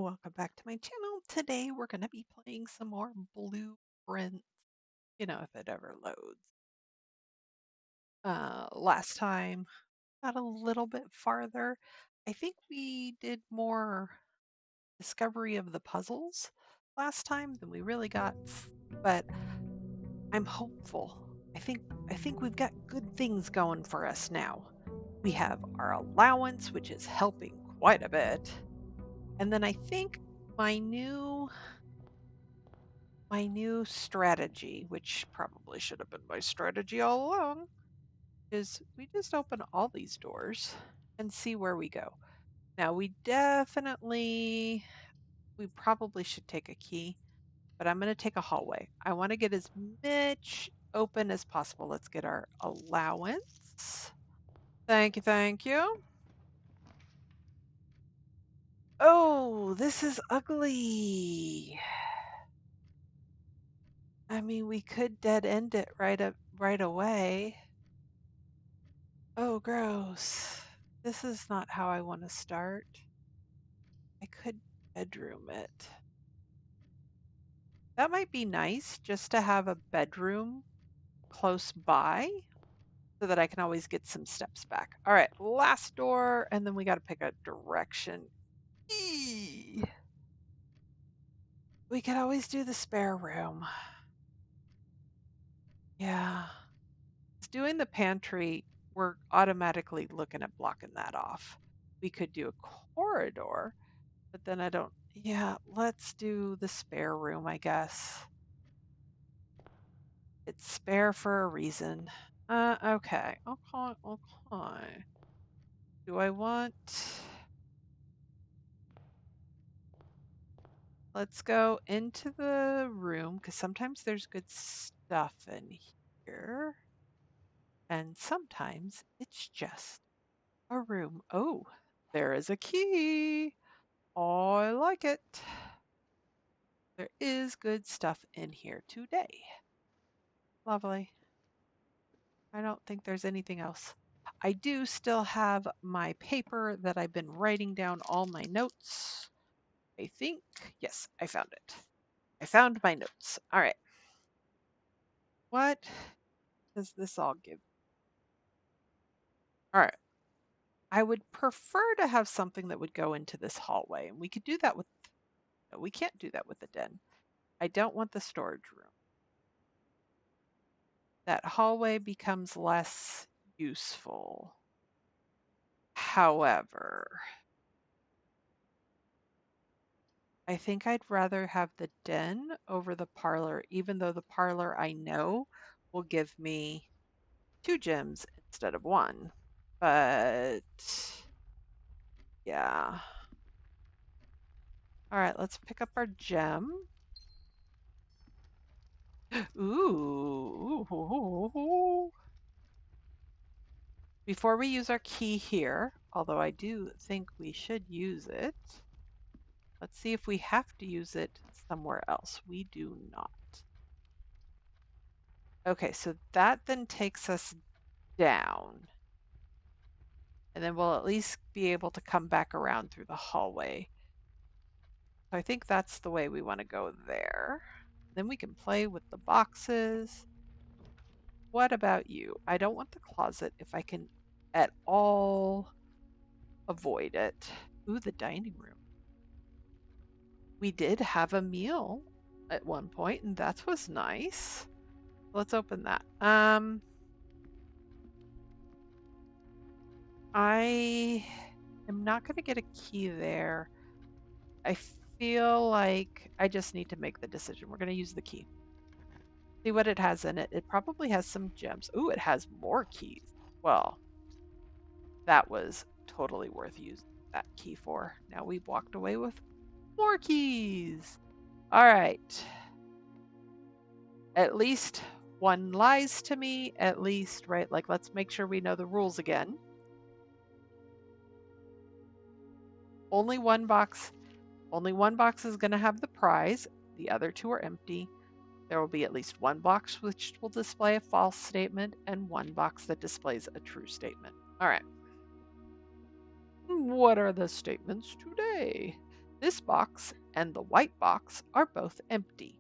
Welcome back to my channel. Today we're going to be playing some more Blueprint, if it ever loads. Last time got a little bit farther. I think we did more discovery of the puzzles last time than we really got, but I'm hopeful. I think we've got good things going for us now. We have our allowance, which is helping quite a bit. And then I think my new strategy, which probably should have been my strategy all along, is we just open all these doors and see where we go. Now, we probably should take a key, but I'm going to take a hallway. I want to get as much open as possible. Let's get our allowance. Thank you, thank you. Oh, this is ugly. I mean, we could dead end it right away. Oh, gross. This is not how I want to start. I could bedroom it. That might be nice just to have a bedroom close by so that I can always get some steps back. All right, last door, and then we got to pick a direction. Eee. We could always do the spare room. Yeah. Doing the pantry, we're automatically looking at blocking that off. We could do a corridor, but then I don't. Yeah, let's do the spare room, I guess. It's spare for a reason. Okay. Okay. Do I want... Let's go into the room, because sometimes there's good stuff in here. And sometimes it's just a room. Oh, there is a key. Oh, I like it. There is good stuff in here today. Lovely. I don't think there's anything else. I do still have my paper that I've been writing down all my notes. I think, yes, I found it. I found my notes. All right. What does this all give? All right. I would prefer to have something that would go into this hallway, and we could do that with, no, we can't do that with the den. I don't want the storage room. That hallway becomes less useful. However, I think I'd rather have the den over the parlor, even though the parlor I know will give me 2 gems instead of 1. But yeah. All right, let's pick up our gem. Ooh. Before we use our key here, although I do think we should use it, let's see if we have to use it somewhere else. We do not. Okay, so that then takes us down. And then we'll at least be able to come back around through the hallway. So I think that's the way we want to go there. Then we can play with the boxes. What about you? I don't want the closet if I can at all avoid it. Ooh, the dining room. We did have a meal at one point, and that was nice. Let's open that. I am not going to get a key there. I feel like I just need to make the decision. We're going to use the key. See what it has in it. It probably has some gems. Ooh, it has more keys. Well, that was totally worth using that key for. Now we've walked away with more keys. All right. At least one lies to me, at least, right? Like, let's make sure we know the rules again. Only one box is going to have the prize. The other 2 are empty. There will be at least one box which will display a false statement and one box that displays a true statement. All right. What are the statements today? This box and the white box are both empty.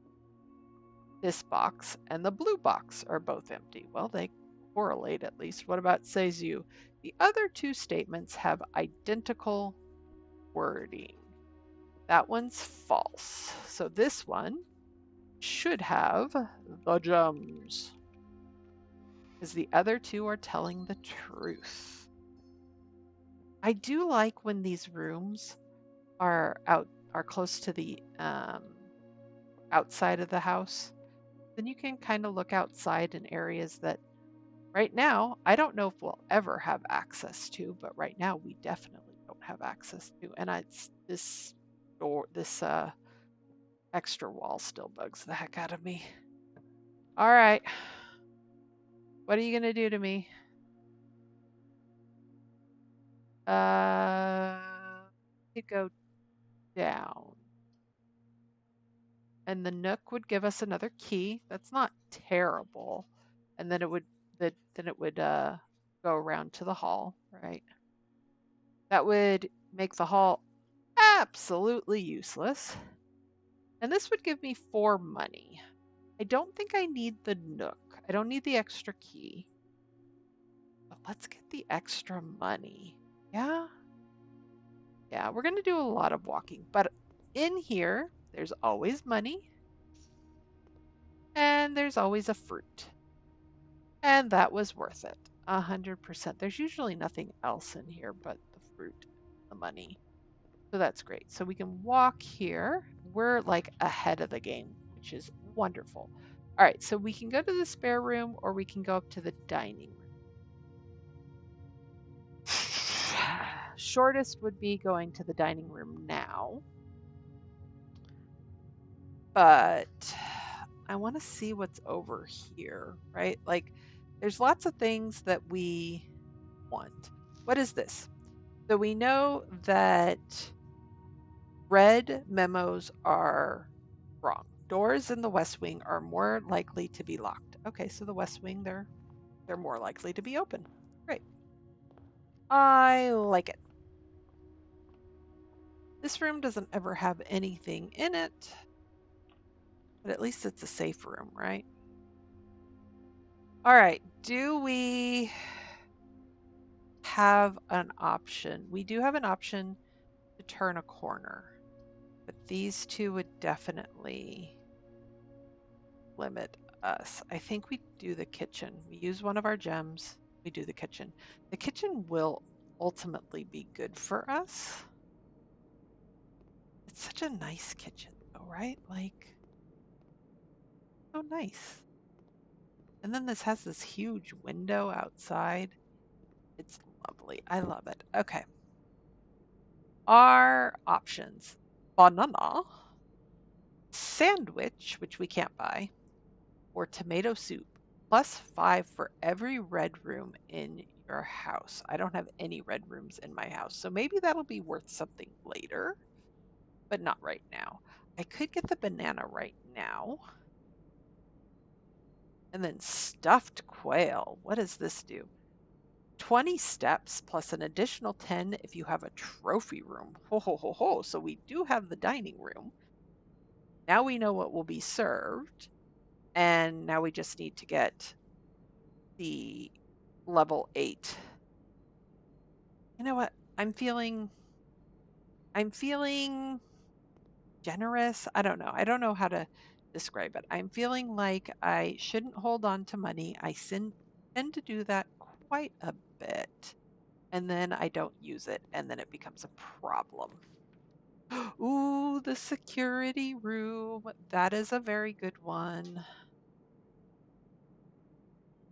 This box and the blue box are both empty. Well, they correlate at least. What about says you? The other two statements have identical wording. That one's false. So this one should have the gems, because the other two are telling the truth. I do like when these rooms are close to the outside of the house. Then you can kind of look outside in areas that right now I don't know if we'll ever have access to, but right now we definitely don't have access to. And it's this door, this extra wall still bugs the heck out of me. All right, what are you gonna do to me? To go down. And the nook would give us another key. That's not terrible. And then it would go around to the hall, right? That would make the hall absolutely useless. And this would give me 4 money. I don't think I need the nook. I don't need the extra key. But let's get the extra money. Yeah? Yeah, we're going to do a lot of walking. But in here, there's always money. And there's always a fruit. And that was worth it. 100%. There's usually nothing else in here but the fruit, the money. So that's great. So we can walk here. We're like ahead of the game, which is wonderful. All right, so we can go to the spare room or we can go up to the dining room. Shortest would be going to the dining room now. But I want to see what's over here, right? Like there's lots of things that we want. What is this? So we know that red memos are wrong. Doors in the West Wing are more likely to be locked. Okay, so the West Wing, they're more likely to be open. Great. I like it. This room doesn't ever have anything in it, but at least it's a safe room, right? All right, do we have an option? We do have an option to turn a corner, but these two would definitely limit us. I think we do the kitchen. We use one of our gems. We do the kitchen. The kitchen will ultimately be good for us. It's such a nice kitchen, though, right? Like, so nice. And then this has this huge window outside. It's lovely. I love it. Okay. Our options: banana, sandwich, which we can't buy, or tomato soup. +5 for every red room in your house. I don't have any red rooms in my house, so maybe that'll be worth something later, but not right now. I could get the banana right now. And then stuffed quail. What does this do? 20 steps plus an additional 10 if you have a trophy room. Ho, ho, ho, ho. So we do have the dining room. Now we know what will be served. And now we just need to get the level 8. You know what? I'm feeling generous. I don't know. I don't know how to describe it. I'm feeling like I shouldn't hold on to money. Tend to do that quite a bit. And then I don't use it, and then it becomes a problem. Ooh, the security room. That is a very good one.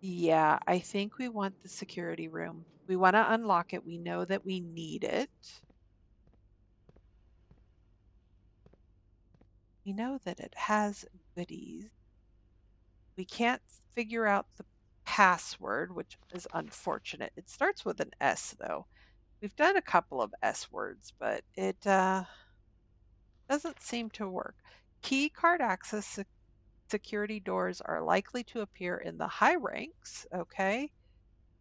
Yeah, I think we want the security room. We want to unlock it. We know that we need it. We know that it has goodies. We can't figure out the password, which is unfortunate. It starts with an S, though. We've done a couple of S words, but it doesn't seem to work. Key card access security doors are likely to appear in the high ranks. Okay.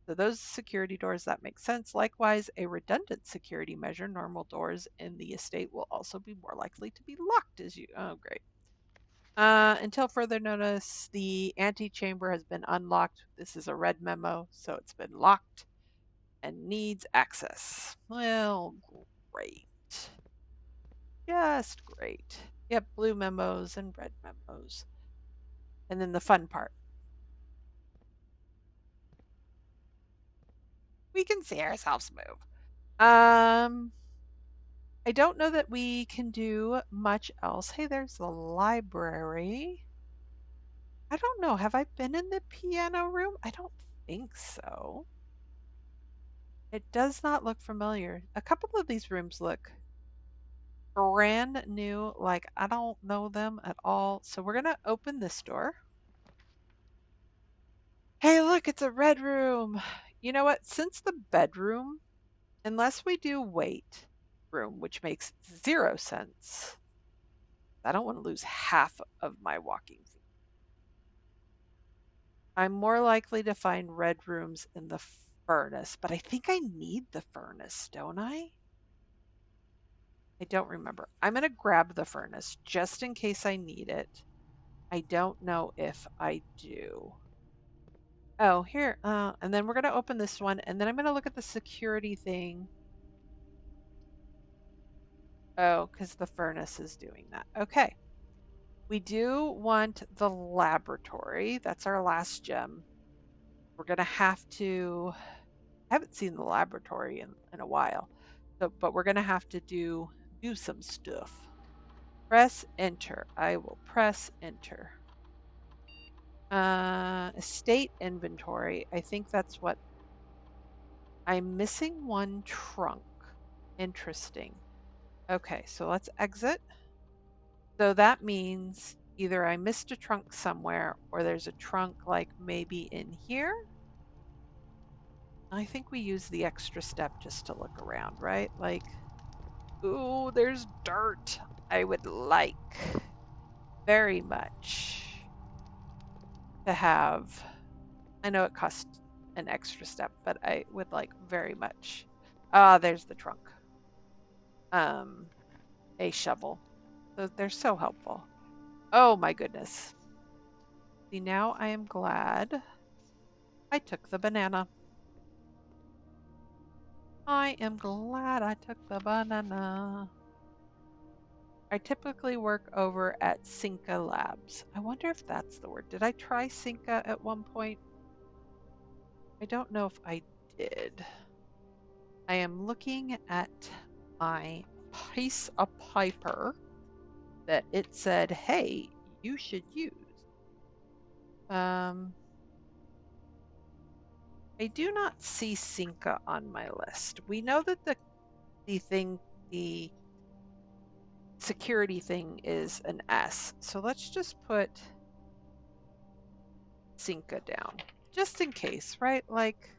So those security doors, that makes sense. Likewise, a redundant security measure, normal doors in the estate will also be more likely to be locked as you, oh, great. Until further notice, the antechamber has been unlocked. This is a red memo, so it's been locked and needs access. Well, great. Just great. Yep, blue memos and red memos. And then the fun part. We can see ourselves move. I don't know that we can do much else. Hey, there's the library. I don't know. Have I been in the piano room? I don't think so. It does not look familiar. A couple of these rooms look brand new, like I don't know them at all. So we're going to open this door. Hey, look, it's a red room. You know what? Since the bedroom, unless we do wait room, which makes 0 sense, I don't want to lose half of my walking feet. I'm more likely to find red rooms in the furnace, but I think I need the furnace, don't I? I don't remember. I'm going to grab the furnace just in case I need it. I don't know if I do. Oh, here. And then we're going to open this one, and then I'm going to look at the security thing. Oh, because the furnace is doing that. Okay. We do want the laboratory. That's our last gem. We're going to have to. I haven't seen the laboratory in a while. So, but we're going to have to do some stuff. Press enter. I will press enter. Estate inventory. I think that's what I'm missing. One trunk. Interesting. Okay, so let's exit. So that means either I missed a trunk somewhere or there's a trunk like maybe in here. I think we use the extra step just to look around, right? Like, ooh, there's dirt. I would like very much to have. I know it costs an extra step, but I would like very much. Ah, there's the trunk. A shovel. They're so helpful. Oh my goodness. See, now I am glad I took the banana. I am glad I took the banana. I typically work over at Cinca Labs. I wonder if that's the word. Did I try Cinca at one point? I don't know if I did. I am looking at my piece of paper that it said, hey, you should use. I do not see Cinca on my list. We know that the security thing is an S. So let's just put Cinca down, just in case, right? Like,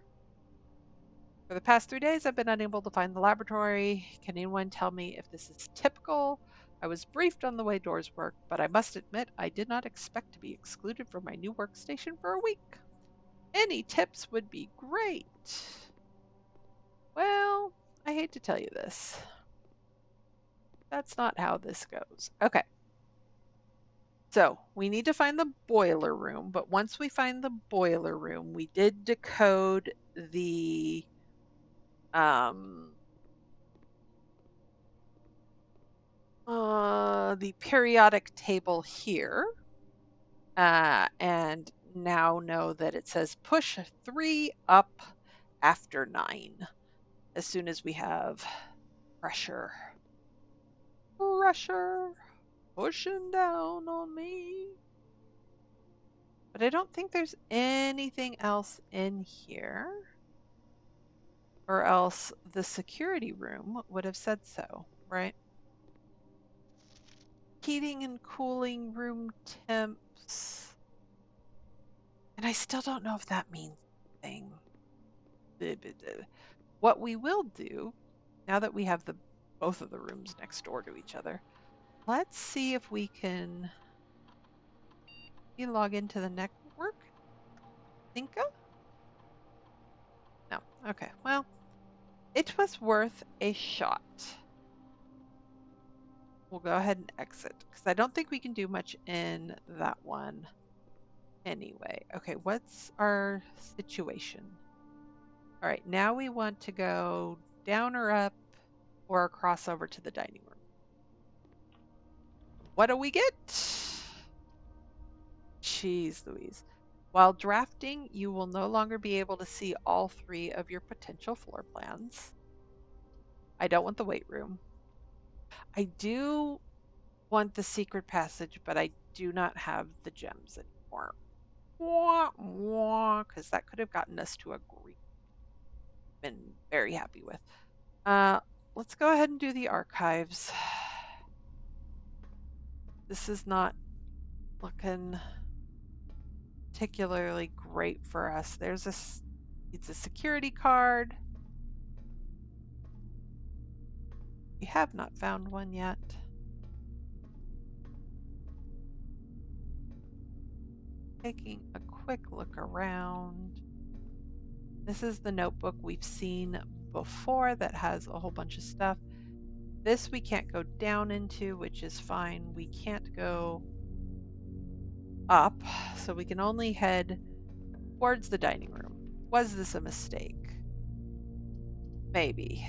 for the past 3 days, I've been unable to find the laboratory. Can anyone tell me if this is typical? I was briefed on the way doors work, but I must admit I did not expect to be excluded from my new workstation for a week. Any tips would be great. Well, I hate to tell you this. That's not how this goes. Okay. So we need to find the boiler room, but once we find the boiler room, we did decode um, the periodic table here, and now know that it says push 3 up after 9 as soon as we have pressure. Pressure pushing down on me. But I don't think there's anything else in here, or else the security room would have said so, right? Heating and cooling room temps. And I still don't know if that means anything. What we will do, now that we have both of the rooms next door to each other, let's see if we can log into the network. Thinka? Okay, well, it was worth a shot. We'll go ahead and exit because I don't think we can do much in that one anyway. Okay, what's our situation? All right, now we want to go down or up or across over to the dining room. What do we get? Jeez Louise. While drafting, you will no longer be able to see all three of your potential floor plans. I don't want the weight room. I do want the secret passage, but I do not have the gems anymore. Wah, wah, because that could have gotten us to a green. Been very happy with. Uh, let's go ahead and do the archives. This is not looking particularly great for us. It's a security card. We have not found one yet. Taking a quick look around. This is the notebook we've seen before that has a whole bunch of stuff. This we can't go down into, which is fine. We can't go up, so we can only head towards the dining room. Was this a mistake? Maybe.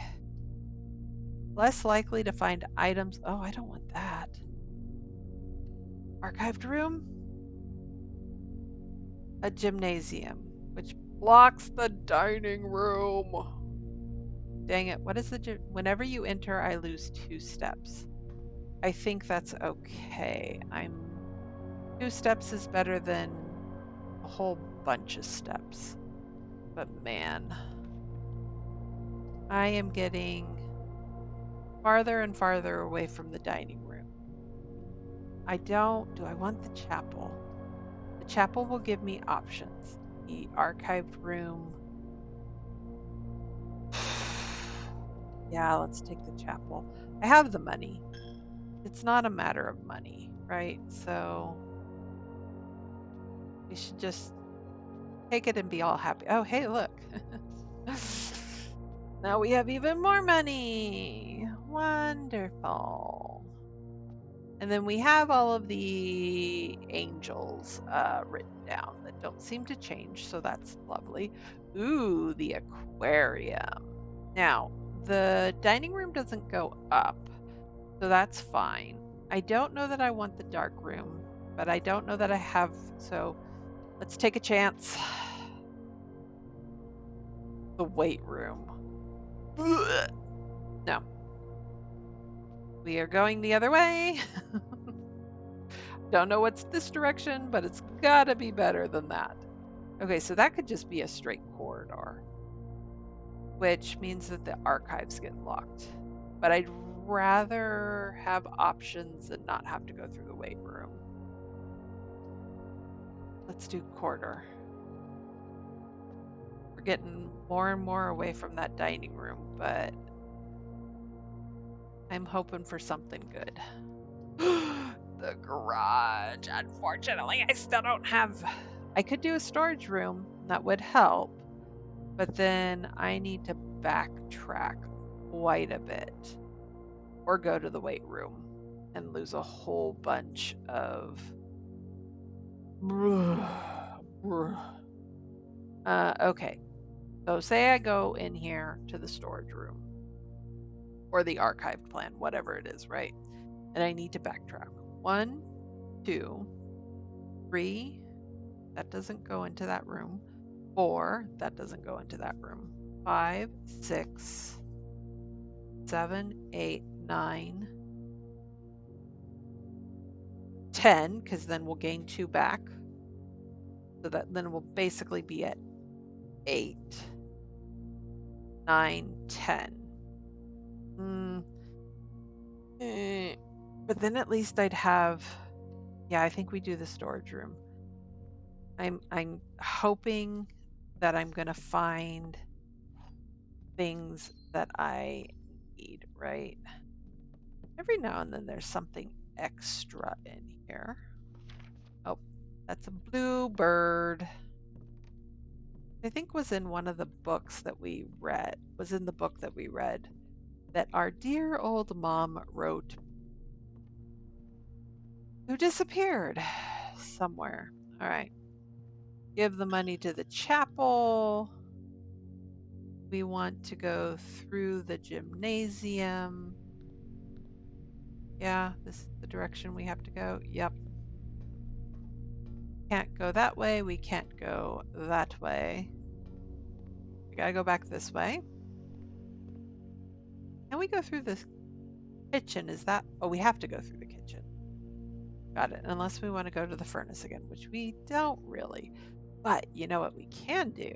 Less likely to find items. Oh, I don't want that. Archived room? A gymnasium, which blocks the dining room. Dang it. What is the whenever you enter, I lose 2 steps. I think that's okay. 2 steps is better than a whole bunch of steps. But man, I am getting farther and farther away from the dining room. Do I want the chapel? The chapel will give me options. The archived room. Yeah, let's take the chapel. I have the money. It's not a matter of money, right? So we should just take it and be all happy. Oh, hey, look. Now we have even more money. Wonderful. And then we have all of the angels written down that don't seem to change, so that's lovely. Ooh, the aquarium. Now, the dining room doesn't go up, so that's fine. I don't know that I want the dark room, but I don't know that I have, so let's take a chance. The weight room. No. We are going the other way. Don't know what's this direction, but it's gotta be better than that. Okay, so that could just be a straight corridor, which means that the archives get locked. But I'd rather have options and not have to go through the weight room. Let's do corridor. We're getting more and more away from that dining room, but I'm hoping for something good. The garage. Unfortunately, I still don't have. I could do a storage room. That would help. But then I need to backtrack quite a bit or go to the weight room and lose a whole bunch of. Okay. So say I go in here to the storage room or the archived plan, whatever it is, right? And I need to backtrack. 1, 2, 3. That doesn't go into that room. 4. That doesn't go into that room. 5, 6, 7, 8, 9, 10, because then we'll gain 2 back. So that then we'll basically be at 8, 9, 10. But then at least I'd have. Yeah, I think we do the storage room. I'm hoping that I'm gonna find things that I need, right? Every now and then there's something extra in here. Oh, that's a blue bird. I think was in one of the books that we read, was in the book that we read that our dear old mom wrote, who disappeared somewhere. All right. Give the money to the chapel. We want to go through the gymnasium. Yeah, this is the direction we have to go. Yep. Can't go that way. We can't go that way. We gotta go back this way. Can we go through this kitchen? Is that? Oh, we have to go through the kitchen. Got it. Unless we want to go to the furnace again, which we don't really. But you know what we can do?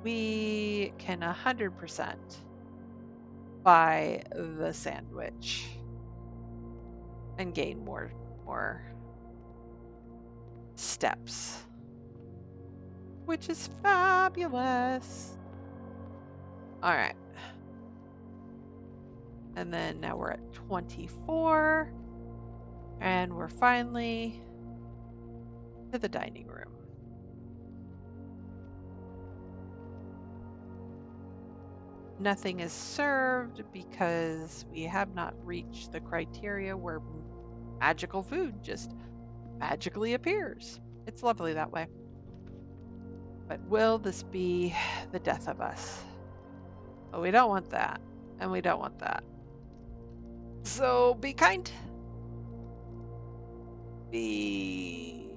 We can 100% buy the sandwich and gain more steps, which is fabulous. All right. And then now we're at 24 and we're finally to the dining room. Nothing is served because we have not reached the criteria where magical food just magically appears. It's lovely that way. But will this be the death of us? Oh, we don't want that. And we don't want that. So be kind. Be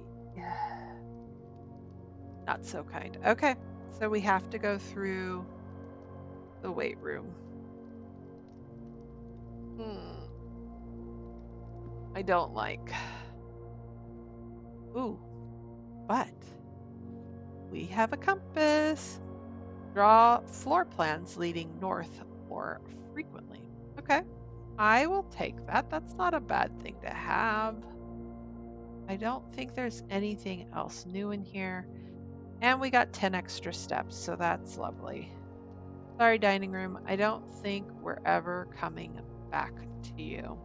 not so kind. Okay. So we have to go through the weight room. I don't like. Ooh, but we have a compass. Draw floor plans leading north more frequently. Okay, I will take that. That's not a bad thing to have. I don't think there's anything else new in here. And we got 10 extra steps, so that's lovely. Sorry, dining room. I don't think we're ever coming back to you.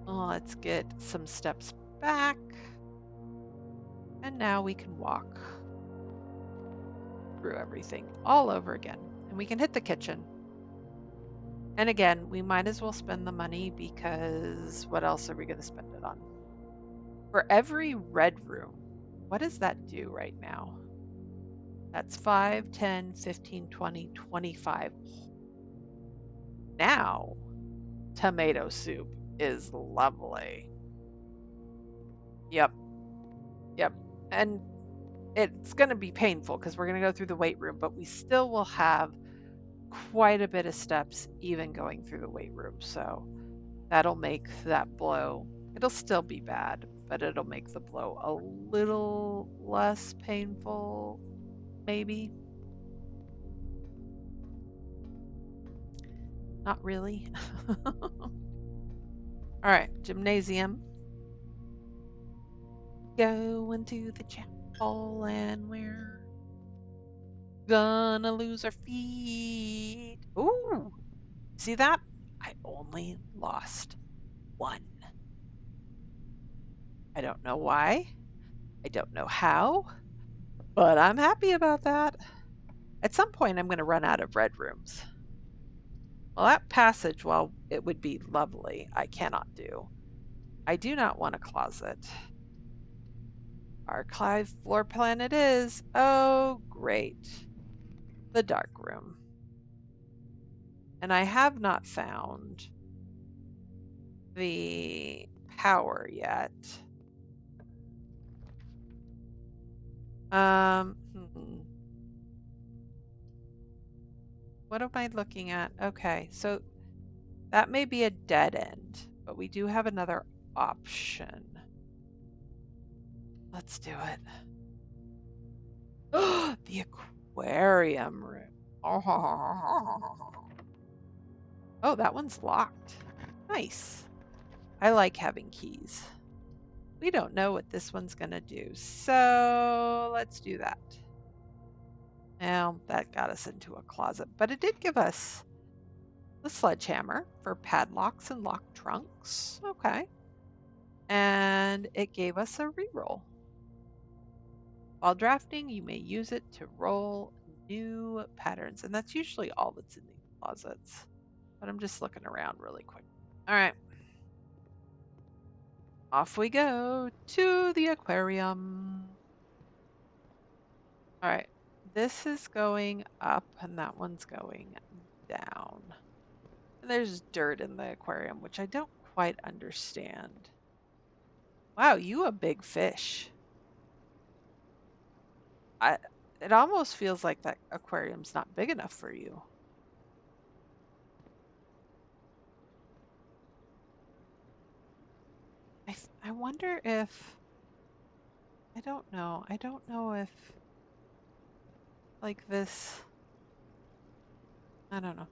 Let's get some steps back. And now we can walk through everything all over again. And we can hit the kitchen. And again, we might as well spend the money because what else are we going to spend it on? For every red room, what does that do right now? That's 5, 10, 15, 20, 25. Now, tomato soup is lovely. Yep. Yep. And it's going to be painful because we're going to go through the weight room, but we still will have quite a bit of steps even going through the weight room. So that'll make that blow, it'll still be bad, but it'll make the blow a little less painful, maybe. Not really. All right, gymnasium. Going to the chapel and we're gonna lose our feet. Ooh, see that? I only lost one. I don't know why. I don't know how, but I'm happy about that. At some point, I'm going to run out of red rooms. Well, that passage, while it would be lovely, I cannot do. I do not want a closet. Archive floor plan it is. Oh, great. The dark room. And I have not found the power yet. Hmm. What am I looking at? Okay, so that may be a dead end, but we do have another option. Let's do it. The aquarium room. Oh, that one's locked. Nice. I like having keys. We don't know what this one's going to do, so let's do that. Now, that got us into a closet, but it did give us the sledgehammer for padlocks and locked trunks. Okay. And it gave us a reroll. While drafting, you may use it to roll new patterns, and that's usually all that's in these closets. But I'm just looking around really quick. All right. Off we go to the aquarium. All right. This is going up and that one's going down. And there's dirt in the aquarium, which I don't quite understand. Wow, you a big fish. I it almost feels like that aquarium's not big enough for you. I wonder if I don't know. I don't know if like this I don't know.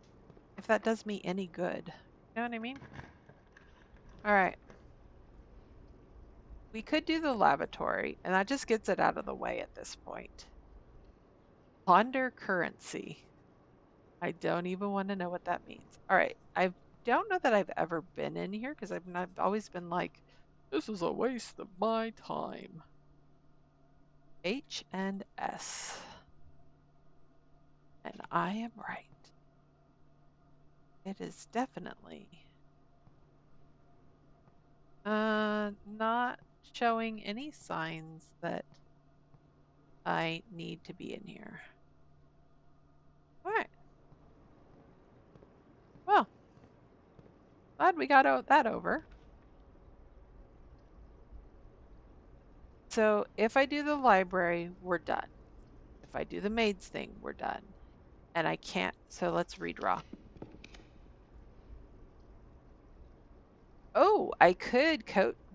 If that does me any good. You know what I mean? All right. We could do the lavatory, and that just gets it out of the way at this point. Ponder currency. I don't even want to know what that means. All right. I don't know that I've ever been in here because I've always been like, this is a waste of my time. H and S. And I am right. It is definitely not showing any signs that I need to be in here. All right. Well, glad we got that over. So if I do the library, we're done. If I do the maids thing, we're done. And I can't, so let's redraw. Oh, I could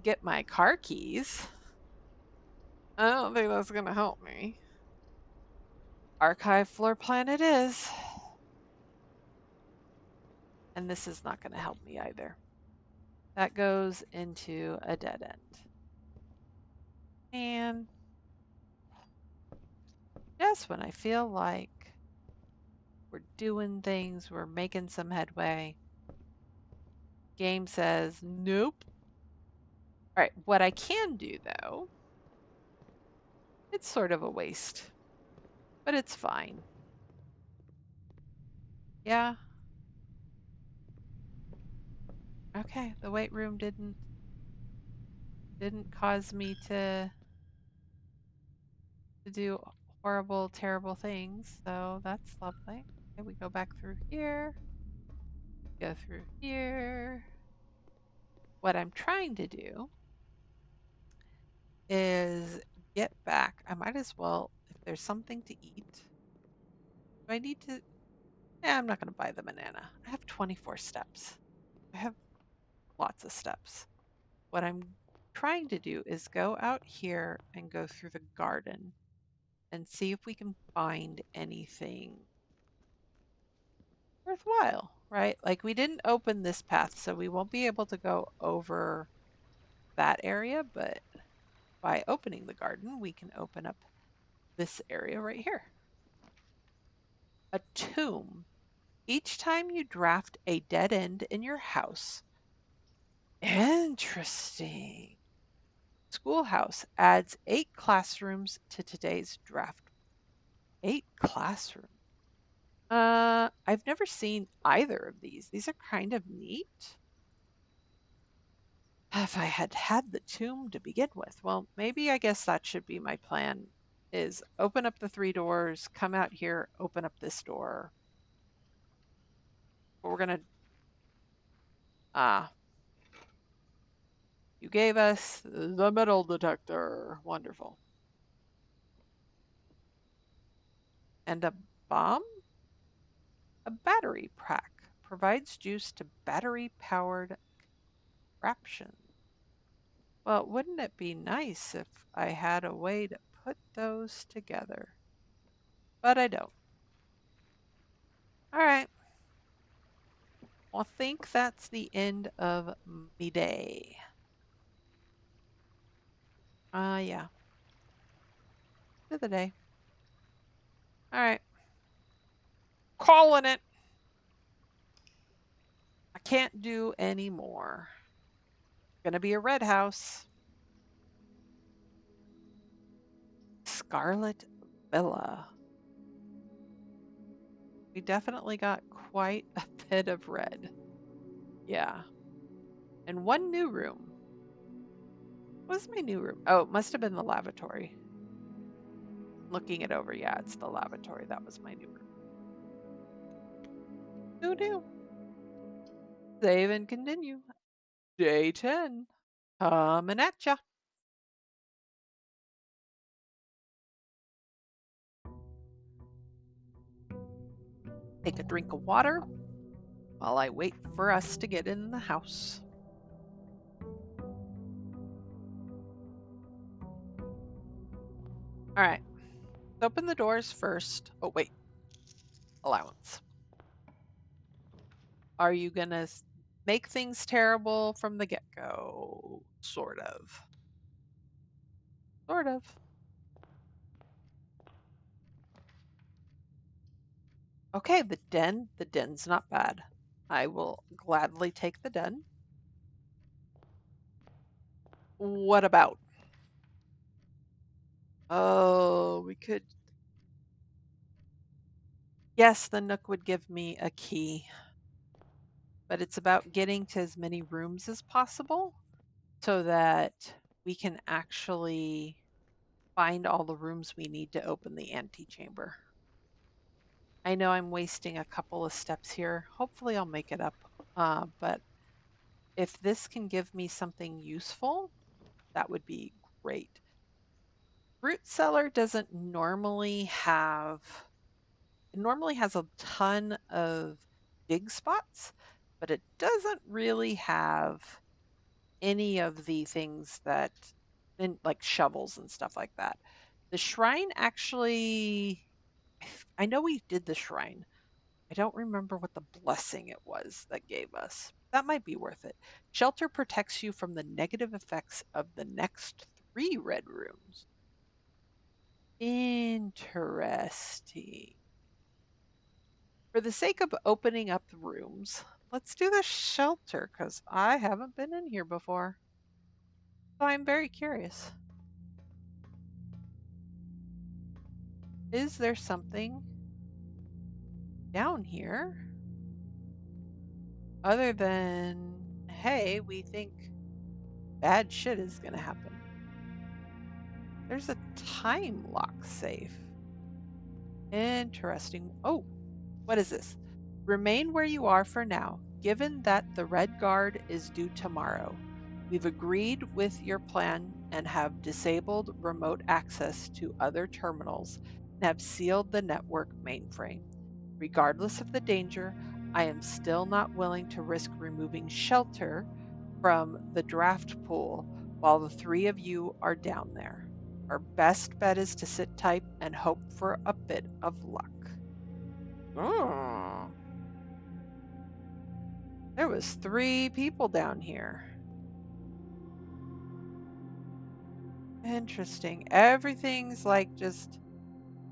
get my car keys. I don't think that's going to help me. Archive floor plan it is. And this is not going to help me either. That goes into a dead end. And just when I feel like we're doing things, we're making some headway, game says, nope. All right, what I can do though, it's sort of a waste, but it's fine. Yeah. Okay, the weight room didn't cause me to do horrible, terrible things, so that's lovely. Okay, we go back through here, go through here. What I'm trying to do is get back. I might as well, if there's something to eat. Do I need to? Yeah, I'm not going to buy the banana. I have 24 steps. I have lots of steps. What I'm trying to do is go out here and go through the garden and see if we can find anything worthwhile, right? Like we didn't open this path, so we won't be able to go over that area, but by opening the garden, we can open up this area right here. A tomb. Each time you draft a dead end in your house. Interesting. Schoolhouse adds 8 classrooms to today's draft. 8 classrooms. I've never seen either of these. These are kind of neat. If I had had the tomb to begin with, well, maybe I guess that should be my plan is open up the 3 doors, come out here, open up this door. But we're gonna, ah, you gave us the metal detector. Wonderful. And a bomb? A battery pack provides juice to battery-powered contraptions. Well, wouldn't it be nice if I had a way to put those together? But I don't. All right. Well, I think that's the end of me day. Yeah. To the day. All right. Calling it. I can't do any more. Gonna be a red house. Scarlet Villa. We definitely got quite a bit of red. Yeah. And one new room. What's my new room? Oh, it must have been the lavatory. Looking it over, yeah, it's the lavatory. That was my new room. Who knew? Save and continue. Day 10. Coming at ya. Take a drink of water while I wait for us to get in the house. All right. Open the doors first. Oh, wait. Allowance. Are you going to make things terrible from the get-go? Sort of. Sort of. Okay, the den. The den's not bad. I will gladly take the den. What about? Oh, we could. Yes, the Nook would give me a key, but it's about getting to as many rooms as possible so that we can actually find all the rooms we need to open the antechamber. I know I'm wasting a couple of steps here. Hopefully, I'll make it up. But if this can give me something useful, that would be great. Root cellar doesn't normally have, it normally has a ton of dig spots, but it doesn't really have any of the things that, like shovels and stuff like that. The shrine actually, I know we did the shrine. I don't remember what the blessing it was that gave us. That might be worth it. Shelter protects you from the negative effects of the next 3 red rooms. Interesting. For the sake of opening up the rooms, let's do the shelter because I haven't been in here before. So I'm very curious. Is there something down here other than, hey, we think bad shit is going to happen? There's a time lock safe. Interesting. Oh, what is this? Remain where you are for now, given that the red guard is due tomorrow. We've agreed with your plan and have disabled remote access to other terminals and have sealed the network mainframe. Regardless of the danger, I am still not willing to risk removing shelter from the draft pool while the 3 of you are down there. Our best bet is to sit tight and hope for a bit of luck. Oh. There was 3 people down here. Interesting. Everything's like just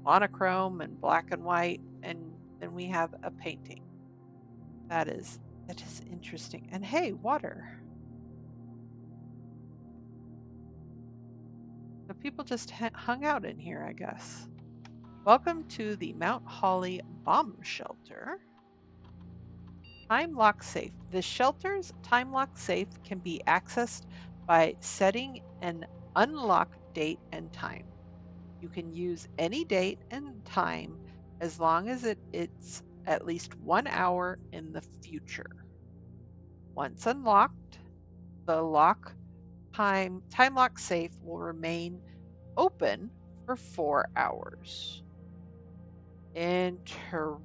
monochrome and black and white, and then we have a painting. That is interesting. And hey, water. So people just hung out in here, I guess. Welcome to the Mount Holly Bomb Shelter. Time lock safe. The shelter's time lock safe can be accessed by setting an unlock date and time. You can use any date and time as long as it's at least 1 hour in the future. Once unlocked, the time lock safe will remain open for 4 hours. Interesting.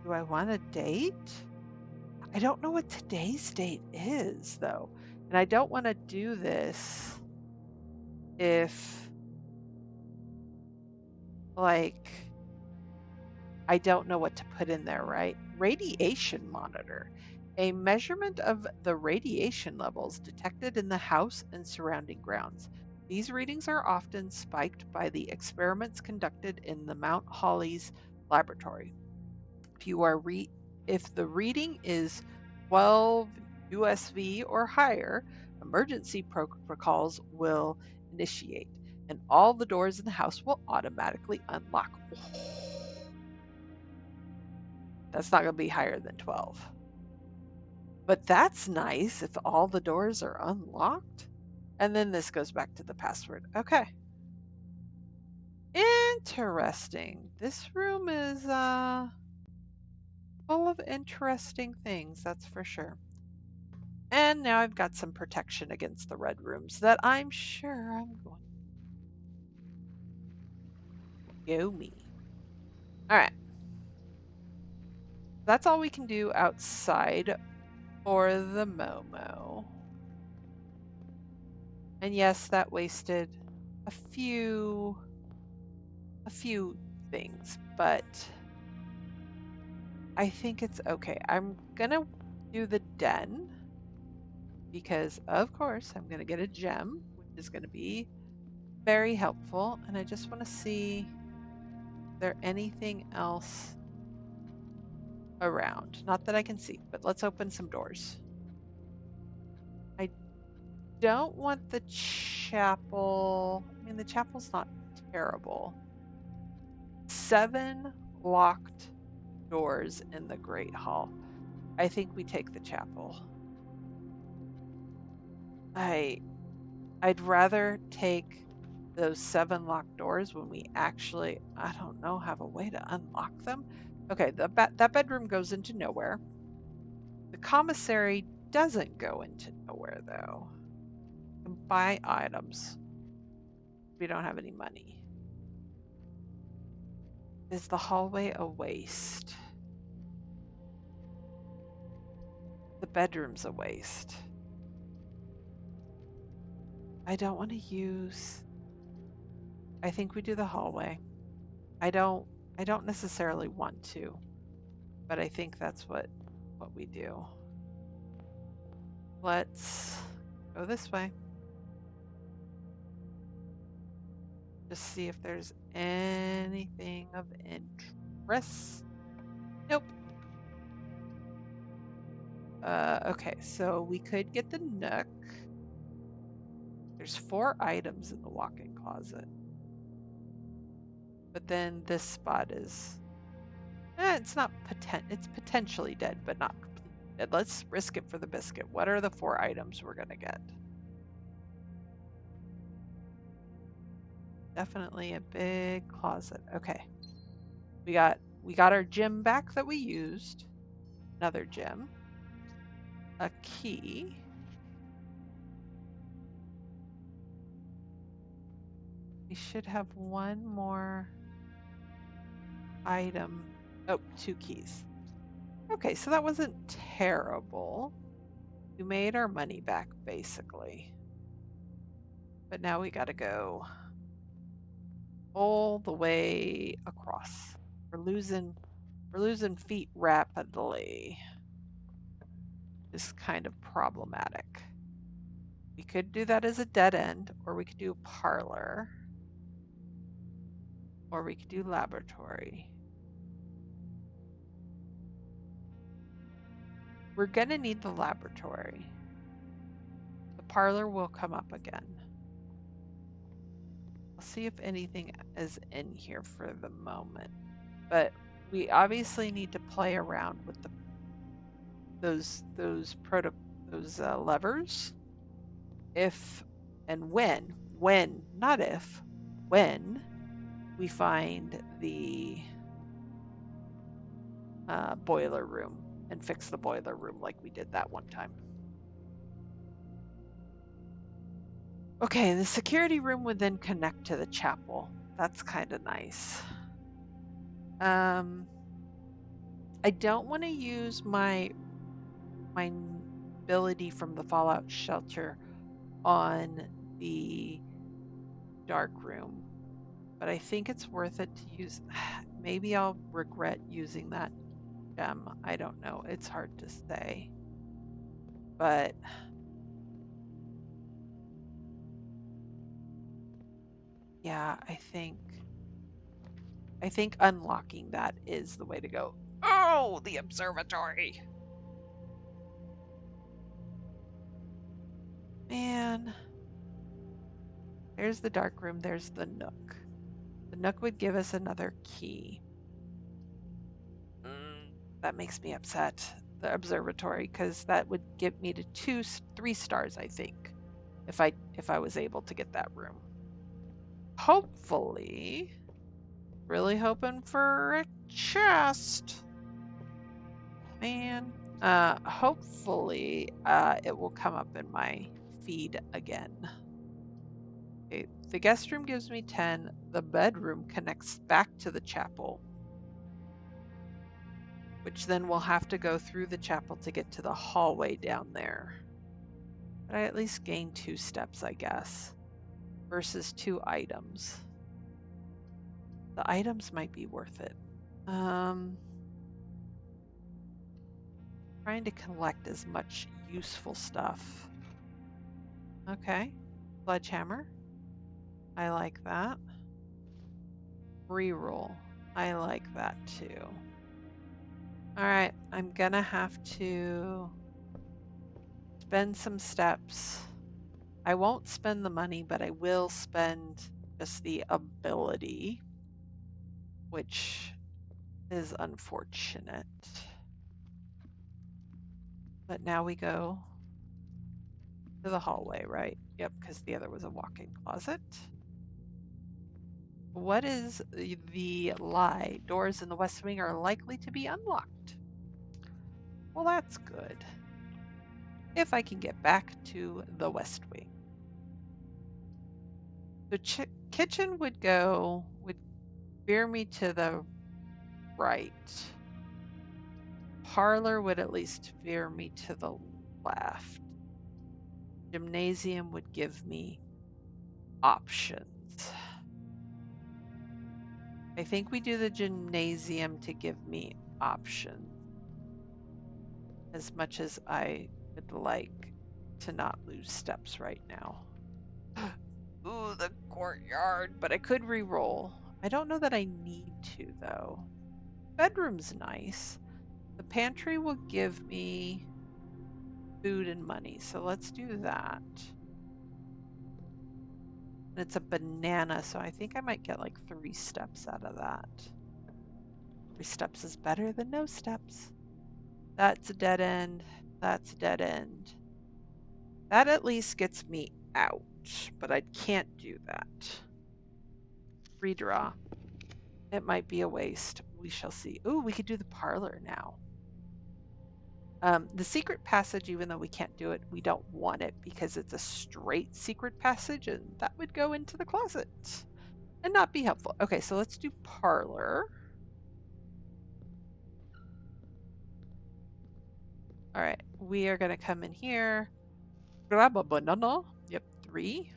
Do I want a date? I don't know what today's date is, though. And I don't want to do this if, like, I don't know what to put in there, right? Radiation monitor. A measurement of the radiation levels detected in the house and surrounding grounds. These readings are often spiked by the experiments conducted in the Mount Holly's laboratory. If the reading is 12 USV or higher, emergency protocols will initiate, and all the doors in the house will automatically unlock. That's not going to be higher than 12. But that's nice if all the doors are unlocked. And then this goes back to the password. Okay. Interesting. This room is full of interesting things, that's for sure. And now I've got some protection against the red rooms that I'm sure I'm going to go me. All right. That's all we can do outside for the Momo. And yes, that wasted a few things, but I think it's okay. I'm gonna do the den because of course I'm gonna get a gem, which is gonna be very helpful. And I just want to see if there anything else around. Not that I can see, but let's open some doors. I don't want the chapel. I mean, the chapel's not terrible. 7 locked doors in the Great Hall. I think we take the chapel. I'd rather take those 7 locked doors when we actually, I don't know, have a way to unlock them. Okay, that bedroom goes into nowhere. The commissary doesn't go into nowhere though. You can buy items. We don't have any money. Is the hallway a waste? The bedroom's a waste. I don't want to use. I think we do the hallway. I don't necessarily want to, but I think that's what we do. Let's go this way. Just see if there's anything of interest. Nope. Okay, so we could get the nook. There's 4 items in the walk-in closet. But then this spot is it's not it's potentially dead, but not completely dead. Let's risk it for the biscuit. What are the 4 items we're gonna get? Definitely a big closet. Okay. We got our gem back that we used. Another gem. A key. We should have one more item. Oh, 2 keys. Okay, so that wasn't terrible. We made our money back basically. But now we got to go all the way across. We're losing feet rapidly. Is kind of problematic. We could do that as a dead end, or we could do a parlor, or we could do laboratory. We're gonna need the laboratory. The parlor will come up again. I'll see if anything is in here for the moment. But we obviously need to play around with those levers. If and when, not if, when we find the boiler room and fix the boiler room like we did that one time. Okay, the security room would then connect to the chapel. That's kind of nice. I don't want to use my ability from the Fallout shelter on the dark room, but I think it's worth it to use. Maybe I'll regret using that gem. I don't know. It's hard to say. But yeah, I think unlocking that is the way to go. Oh, the observatory. Man, there's the dark room, there's the nook. The nook would give us another key. That makes me upset. The observatory, because that would get me to 3 stars, I think, if I was able to get that room. Hopefully, really hoping for a chest. Man, hopefully, it will come up in my feed again. Okay, the guest room gives me 10. The bedroom connects back to the chapel, which then we'll have to go through the chapel to get to the hallway down there. But I at least gain 2 steps, I guess, versus 2 items. The items might be worth it. Trying to collect as much useful stuff. Okay, sledgehammer. I like that. Reroll. I like that too. All right, I'm gonna have to spend some steps. I won't spend the money, but I will spend just the ability, which is unfortunate. But now we go to the hallway, right? Yep, because the other was a walk-in closet. What is the lie? Doors in the West Wing are likely to be unlocked. Well, that's good. If I can get back to the West Wing. The kitchen would veer me to the right. Parlor would at least veer me to the left. Gymnasium would give me options. I think we do the gymnasium to give me options. As much as I would like to not lose steps right now. Ooh, the courtyard, but I could re-roll. I don't know that I need to, though. Bedroom's nice. The pantry will give me food and money, so let's do that. And it's a banana, so I think I might get like 3 steps out of that. 3 steps is better than no steps. That's a dead end. That's a dead end. That at least gets me out, but I can't do that. Redraw. It might be a waste. We shall see. Ooh, we could do the parlor now. The secret passage, even though we can't do it, we don't want it because it's a straight secret passage and that would go into the closet and not be helpful. Okay, so let's do parlor. All right, we are going to come in here, grab a banana. Yep, 3.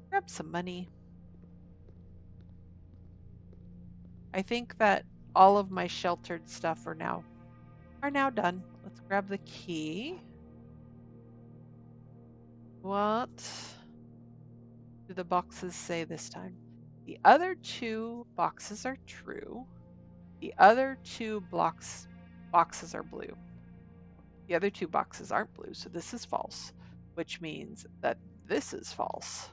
Grab some money. I think that all of my sheltered stuff are now done. Let's grab the key. What do the boxes say this time? The other 2 boxes are true. The other 2 boxes are blue. The other 2 boxes aren't blue, so this is false, which means that this is false,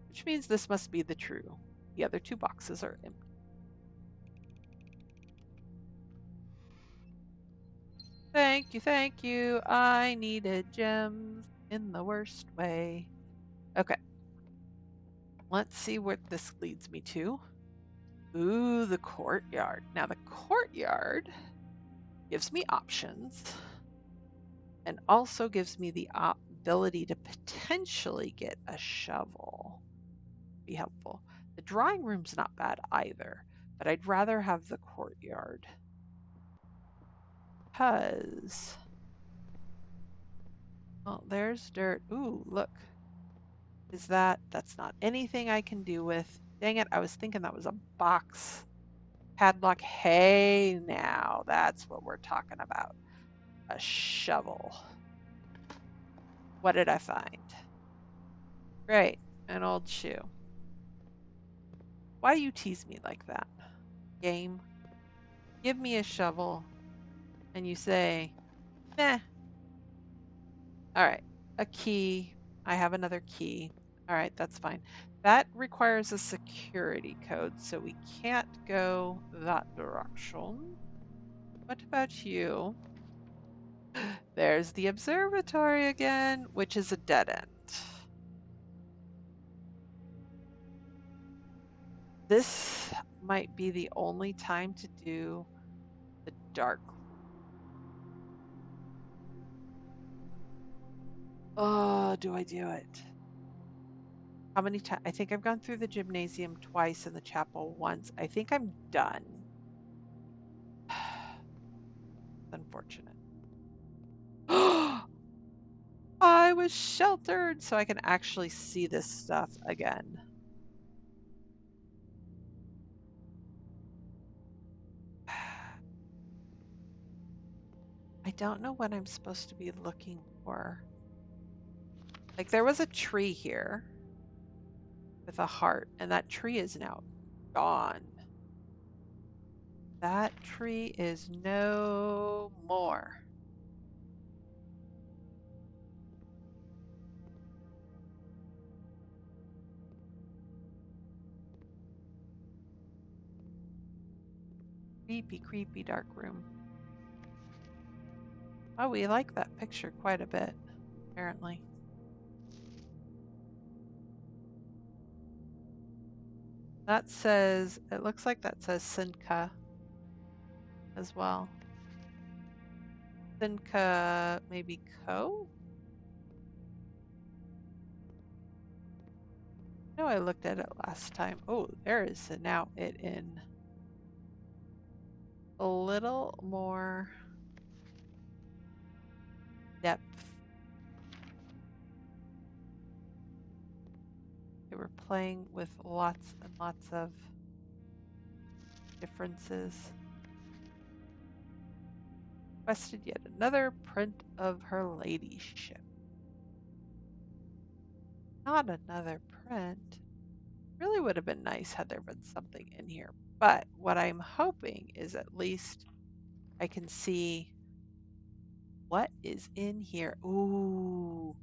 which means this must be the true. The other 2 boxes are empty. Thank you, thank you. I needed gems in the worst way. Okay. Let's see what this leads me to. Ooh, the courtyard. Now, the courtyard gives me options and also gives me the ability to potentially get a shovel. Be helpful. The drawing room's not bad either, but I'd rather have the courtyard. Because, well, there's dirt. Ooh, look. That's not anything I can do with. Dang it, I was thinking that was a box. Padlock. Hey, now, that's what we're talking about. A shovel. What did I find? Great, an old shoe. Why do you tease me like that? Game, give me a shovel, and you say, meh. All right, a key. I have another key. All right, that's fine. That requires a security code, so we can't go that direction. What about you? There's the observatory again, which is a dead end. This might be the only time to do the dark. Oh, do I do it? How many times? I think I've gone through the gymnasium twice and the chapel once. I think I'm done. Unfortunate. I was sheltered so I can actually see this stuff again. I don't know what I'm supposed to be looking for. Like there was a tree here with a heart, and that tree is now gone. That tree is no more. Creepy, creepy dark room. Oh, we like that picture quite a bit, apparently. That says, it looks like that says Sinka as well. Sinka, maybe Co? No, I looked at it last time. Oh, there is now it in a little more depth. They were playing with lots and lots of differences. Requested yet another print of her ladyship. Not another print. Really would have been nice had there been something in here. But what I'm hoping is at least I can see what is in here. Ooh,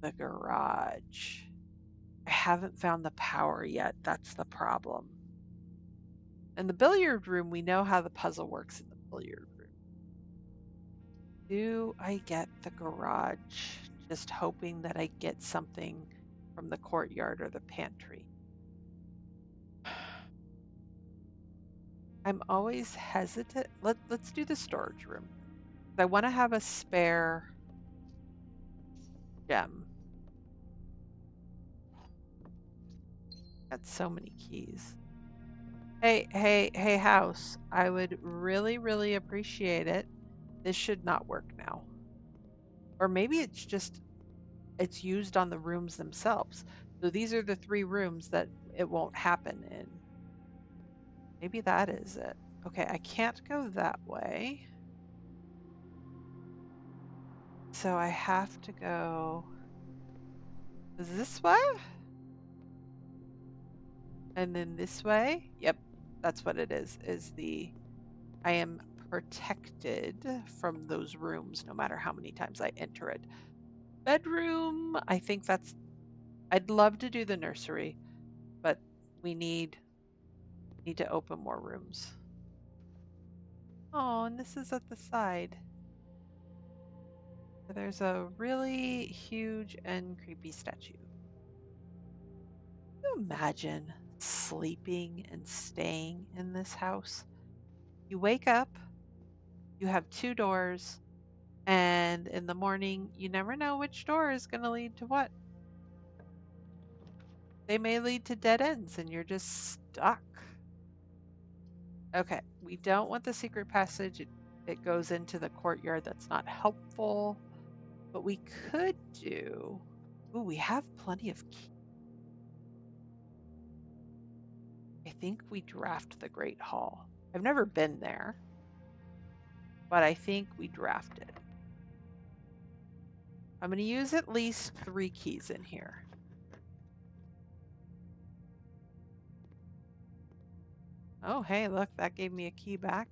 the garage. I haven't found the power yet. That's the problem. In the billiard room, we know how the puzzle works in the billiard room. Do I get the garage? Just hoping that I get something from the courtyard or the pantry. I'm always hesitant. Let's do the storage room. I want to have a spare gem. Got so many keys. Hey, house. I would really, really appreciate it. This should not work now. Or maybe it's just, it's used on the rooms themselves. So these are the 3 rooms that it won't happen in. Maybe that is it. Okay, I can't go that way. So I have to go this way? And then this way? Yep, that's what it is the I am protected from those rooms no matter how many times I enter it. Bedroom, I think that's, I'd love to do the nursery, but we need to open more rooms. Oh, and this is at the side. There's a really huge and creepy statue. Can you imagine sleeping and staying in this house? You wake up, you have 2 doors, and in the morning, you never know which door is going to lead to what. They may lead to dead ends and you're just stuck. Okay, we don't want the secret passage. It goes into the courtyard. That's not helpful. But we could do. Ooh, we have plenty of keys. I think we draft the Great Hall. I've never been there, but I think we drafted. I'm going to use at least 3 keys in here. Oh, hey, look, that gave me a key back.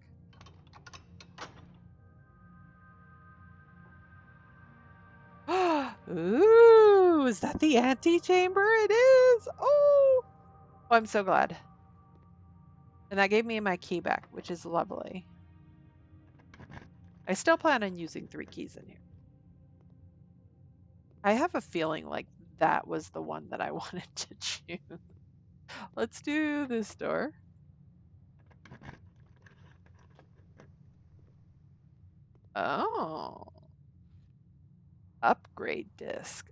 Ooh, is that the antechamber? It is. Oh, I'm so glad. And that gave me my key back, which is lovely. I still plan on using 3 keys in here. I have a feeling like that was the one that I wanted to choose. Let's do this door. Oh, upgrade disc.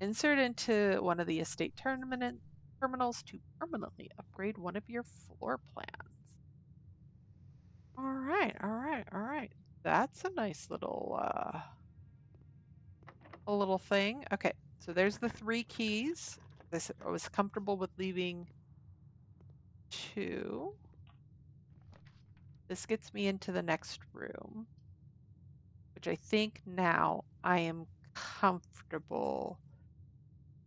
Insert into one of the estate terminals to permanently upgrade one of your floor plans. All right, all right, all right. That's a nice little a little thing. Okay, so there's the 3 keys. I was comfortable with leaving 2. This gets me into the next room, which I think now I am comfortable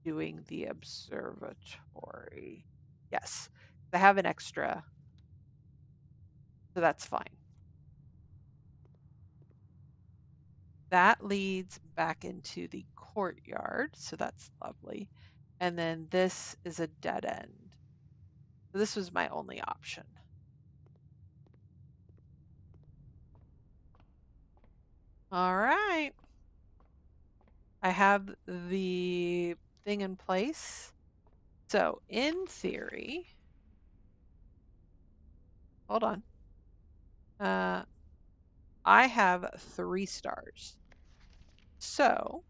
doing the observatory. Yes, I have an extra, so that's fine. That leads back into the courtyard, so that's lovely. And then this is a dead end. So this was my only option. All right. I have the thing in place. So in theory, hold on. Uh, I have 3 stars. So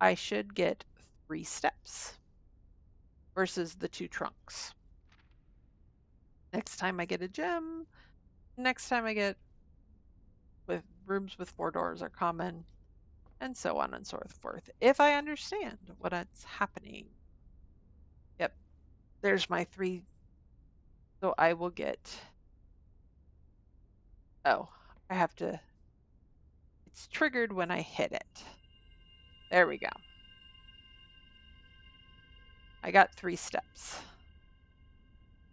I should get 3 steps versus the 2 trunks. Next time I get a gem, next time I get with rooms with 4 doors are common, and so on and so forth. If I understand what's happening. Yep, there's my 3. So I will get, oh, I have to, it's triggered when I hit it. There we go. I got 3 steps.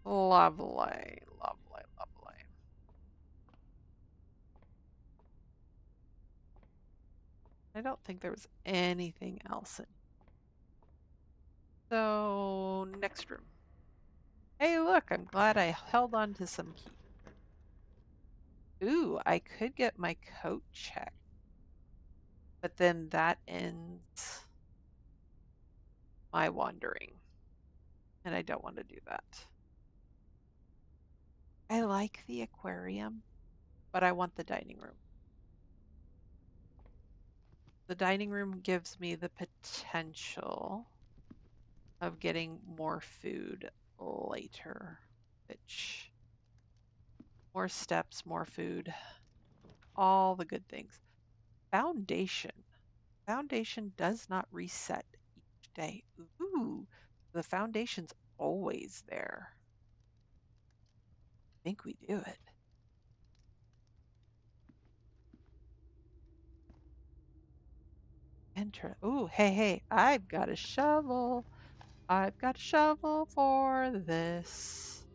Lovely, lovely, lovely. I don't think there was anything else in. So, next room. Hey, look, I'm glad I held on to some keys. Ooh, I could get my coat checked, but then that ends my wandering, and I don't want to do that. I like the aquarium, but I want the dining room. The dining room gives me the potential of getting more food later, which more steps, more food, all the good things. Foundation. Foundation does not reset each day. Ooh, the foundation's always there. I think we do it. Enter. Ooh, hey, hey, I've got a shovel. I've got a shovel for this.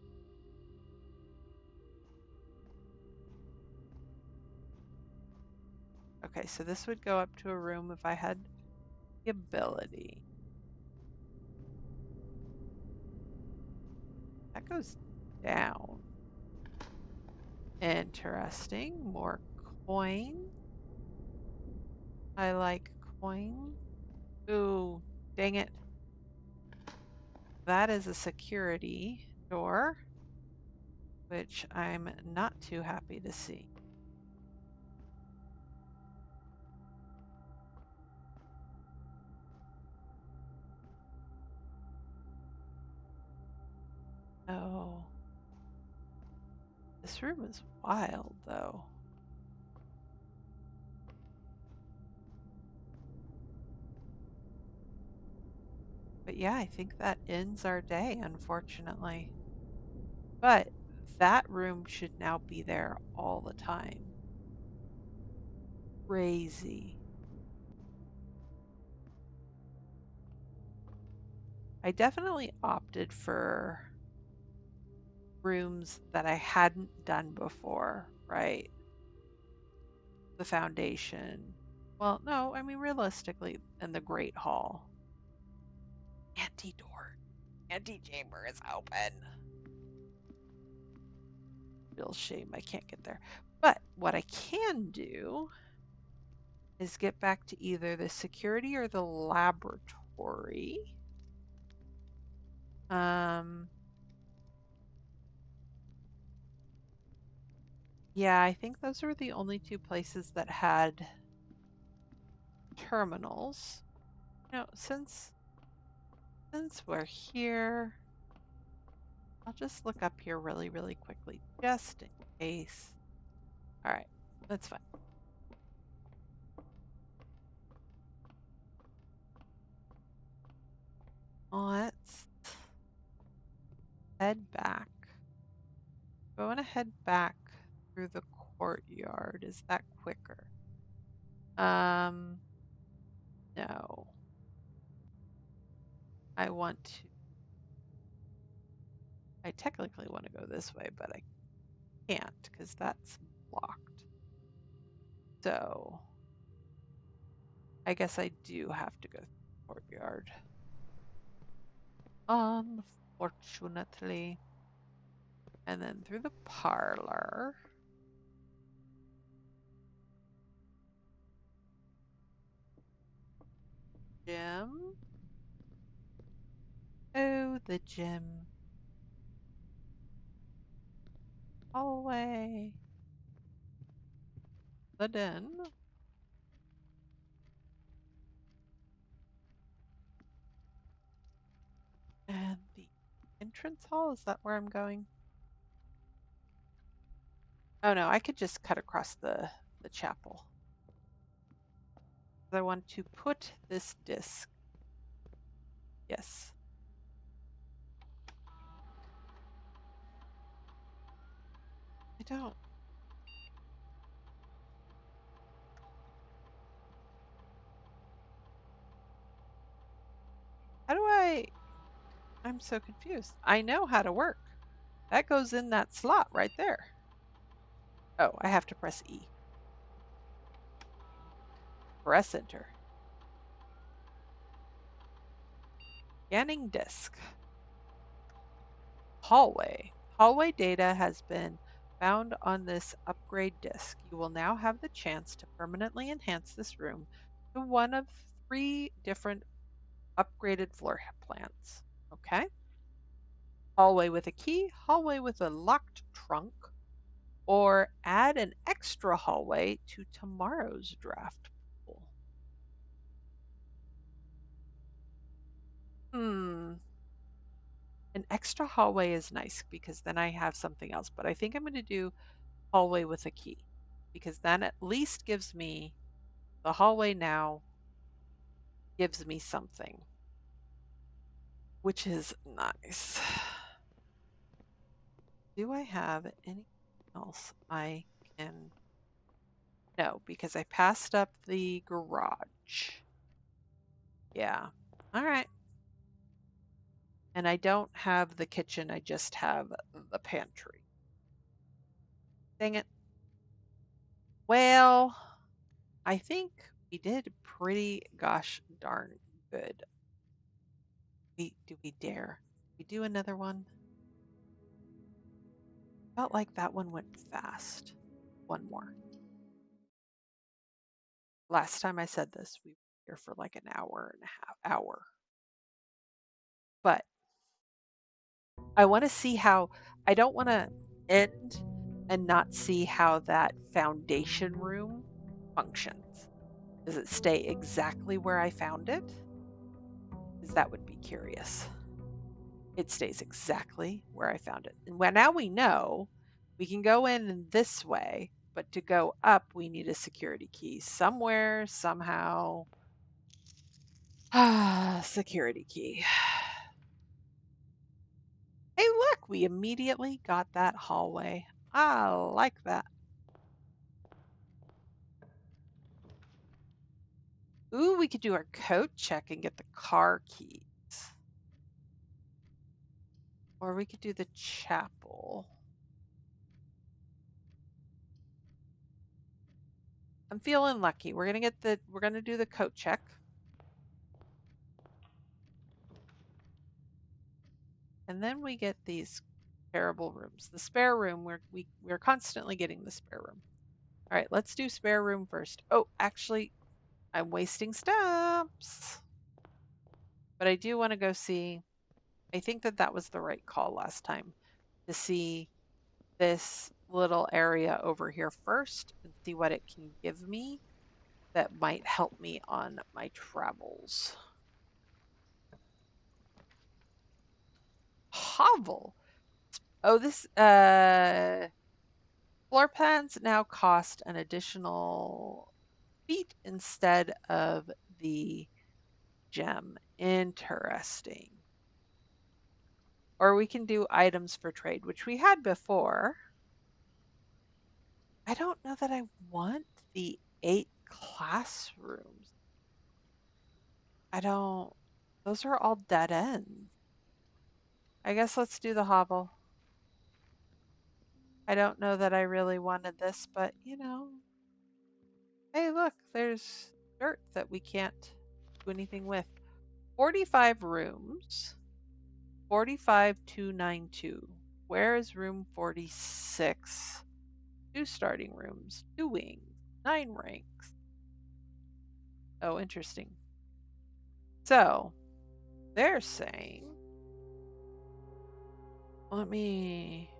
Okay, so this would go up to a room if I had the ability. That goes down. Interesting. More coins. I like coins. Ooh, dang it. That is a security door, which I'm not too happy to see. Oh, this room is wild, though. But yeah, I think that ends our day, unfortunately. But that room should now be there all the time. Crazy. I definitely opted for rooms that I hadn't done before, right? The foundation, Well, no, I mean realistically, in the Great Hall. Anti-door. Anti-chamber is open. Real shame I can't get there. But what I can do is get back to either the security or the laboratory. Yeah, I think those were the only two places that had terminals. You know, since we're here, I'll just look up here really, really quickly, just in case. All right, that's fine. Let's head back. I want to head back through the courtyard. Is that quicker? No. I want to. I technically want to go this way, but I can't because that's blocked. So I guess I do have to go through the courtyard. Unfortunately. And then through the parlor. Gym. Oh, the gym. Hallway. The den. And the entrance hall. Is that where I'm going? Oh no, I could just cut across the chapel. I want to put this disc. Yes. I don't. How do I? I'm so confused. I know how to work. That goes in that slot right there. Oh, I have to press E. Press enter. Scanning disk. Hallway. Hallway data has been found on this upgrade disk. You will now have the chance to permanently enhance this room to one of 3 different upgraded floor plans. Okay? Hallway with a key, hallway with a locked trunk, or add an extra hallway to tomorrow's draft pool. An extra hallway is nice because then I have something else, but I think I'm going to do hallway with a key because then at least gives me the hallway now gives me something, which is nice. Do I have anything else I can? No, because I passed up the garage. Yeah. All right. And I don't have the kitchen, I just have the pantry. Dang it. Well, I think we did pretty gosh darn good. Do we dare? We do another one? Felt like that one went fast. One more. Last time I said this, we were here for like an hour and a half hour. But I want to see how I don't want to end and not see how that foundation room functions. Does it stay exactly where I found it? Because that would be curious. It stays exactly where I found it. And now we know we can go in this way, but to go up, we need a security key somewhere, somehow. Ah, security key. Hey, look, we immediately got that hallway. I like that. Ooh, we could do our coat check and get the car keys. Or we could do the chapel. I'm feeling lucky. We're gonna do the coat check. And then we get these terrible rooms. The spare room, we're constantly getting the spare room. All right, let's do spare room first. Oh, actually, I'm wasting stamps. But I do want to go see. I think that was the right call last time to see this little area over here first and see what it can give me that might help me on my travels. Hovel. Oh, this floor plans now cost an additional feet instead of the gem. Interesting. Or we can do items for trade, which we had before. I don't know that I want the 8 classrooms. I don't, those are all dead ends. I guess let's do the hovel. I don't know that I really wanted this, but hey, look, there's dirt that we can't do anything with. 45 rooms, 45,292. Where is room 46? 2 starting rooms, 2 wings, 9 ranks. Oh, interesting. So they're saying, let me,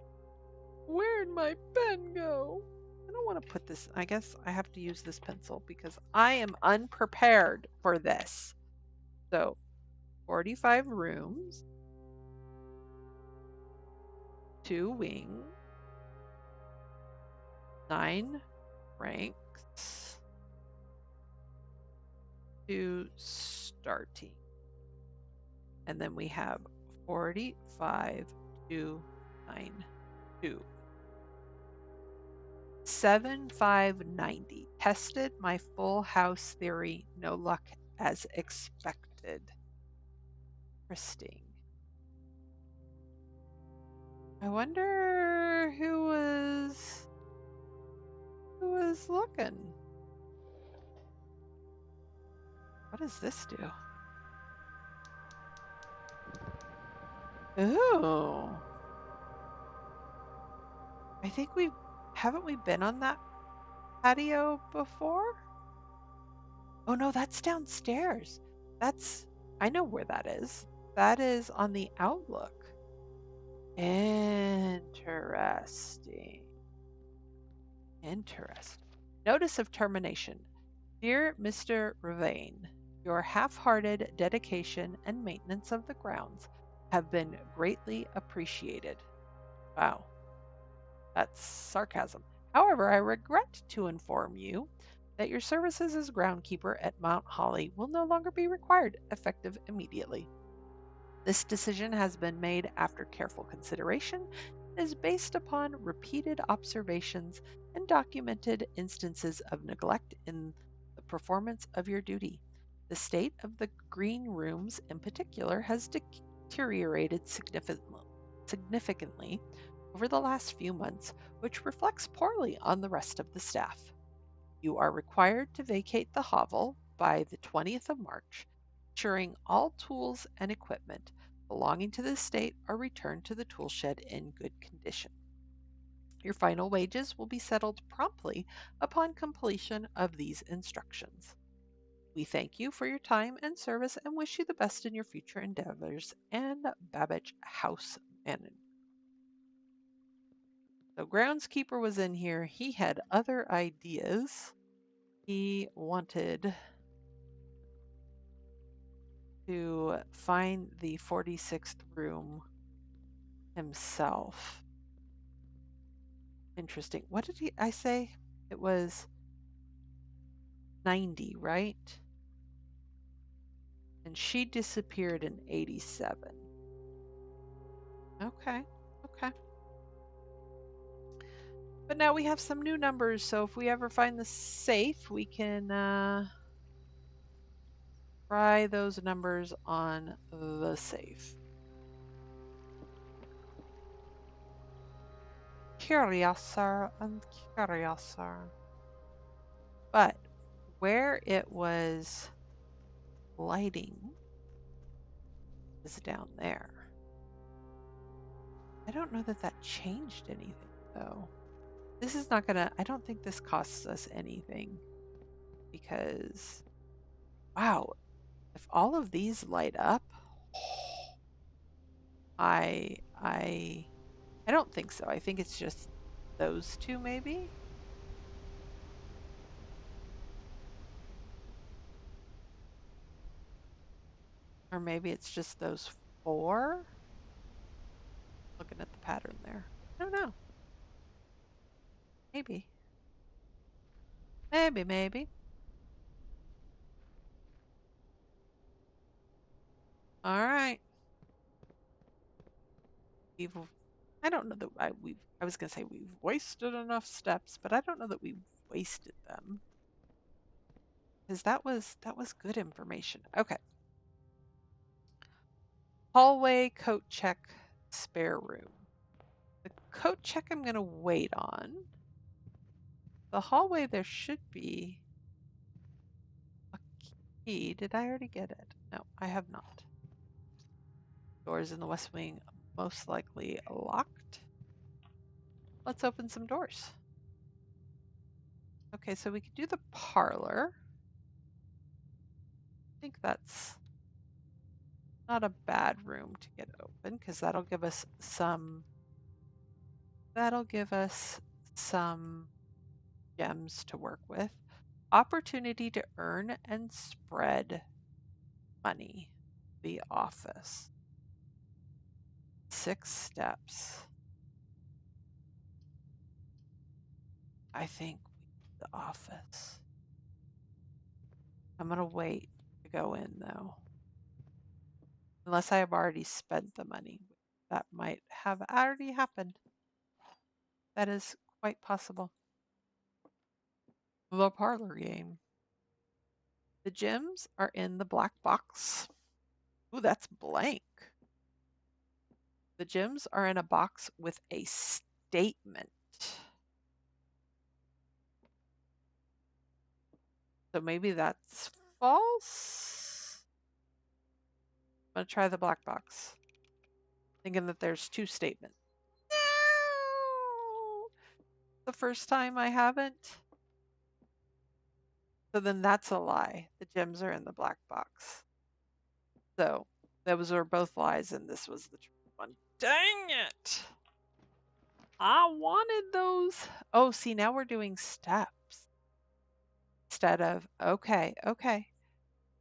where'd my pen go? I don't want to put this, I guess I have to use this pencil because I am unprepared for this. So 45 rooms, 2 wings, 9 ranks, 2 starting. And then we have 45 to 92. 7590. Tested my full house theory. No luck as expected. Interesting. I wonder who was looking. What does this do? Ooh. I think haven't we been on that patio before? Oh no, that's downstairs. I know where that is. That is on the Outlook. Interesting. Interesting. Notice of termination. Dear Mr. Ravain, your half-hearted dedication and maintenance of the grounds have been greatly appreciated. Wow, that's sarcasm. However, I regret to inform you that your services as groundkeeper at Mount Holly will no longer be required, effective immediately. This decision has been made after careful consideration and is based upon repeated observations and documented instances of neglect in the performance of your duty. The state of the green rooms in particular has deteriorated significantly over the last few months, which reflects poorly on the rest of the staff. You are required to vacate the hovel by the 20th of March, ensuring all tools and equipment belonging to the estate are returned to the tool shed in good condition. Your final wages will be settled promptly upon completion of these instructions. We thank you for your time and service and wish you the best in your future endeavors. And Babbage House Manager. So groundskeeper was in here. He had other ideas. He wanted to find the 46th room himself. Interesting. What did I say? It was 90, right? And she disappeared in 87. Okay. Okay. But now we have some new numbers, so if we ever find the safe, we can try those numbers on the safe. Curiouser and curiouser. But where it was lighting is down there. I don't know that that changed anything though. This is not gonna, I don't think this costs us anything because, wow, if all of these light up, I, I, I don't think so. I think it's just those two maybe, or maybe it's just those four. Looking at the pattern there. I don't know. Maybe. Maybe. All right. We've I don't know that I was gonna say we've wasted enough steps, but I don't know that we've wasted them. Because that was good information. Okay. Hallway coat check spare room. The coat check I'm gonna wait on. The hallway there should be a key. Did I already get it? No, I have not. Doors in the west wing most likely locked. Let's open some doors. Okay, so we could do the parlor. I think that's not a bad room to get open because that'll give us some gems to work with. Opportunity to earn and spread money. The office. 6 steps. I think the office. I'm gonna wait to go in though. Unless I have already spent the money. That might have already happened. That is quite possible. The parlor game. The gems are in the black box. Ooh, that's blank. The gems are in a box with a statement. So maybe that's false. I'm going to try the black box, thinking that there's 2 statements. No! The first time I haven't. So then that's a lie. The gems are in the black box. So those are both lies, and this was the true one. Dang it! I wanted those. Oh, see, now we're doing steps instead of, okay.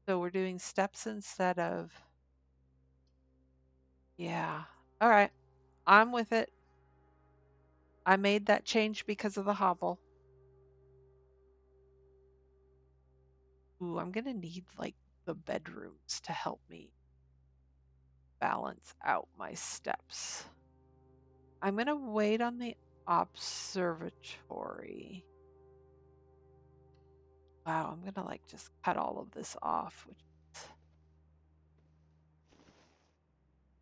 So we're doing steps instead of, yeah. All right. I'm with it. I made that change because of the hovel. Ooh, I'm going to need like the bedrooms to help me balance out my steps. I'm going to wait on the observatory. Wow, I'm going to like just cut all of this off, which is,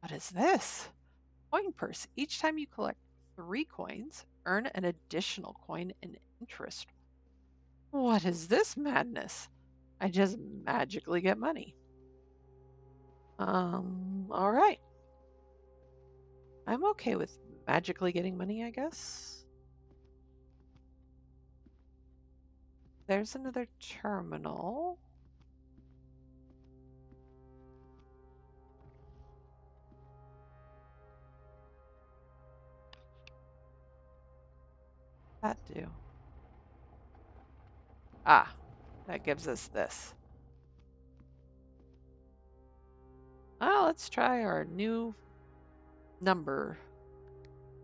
what is this? Coin purse. Each time you collect 3 coins, earn an additional coin in interest. What is this madness? I just magically get money. All right. I'm okay with magically getting money, I guess. There's another terminal. That do. Ah, that gives us this. Well, let's try our new number.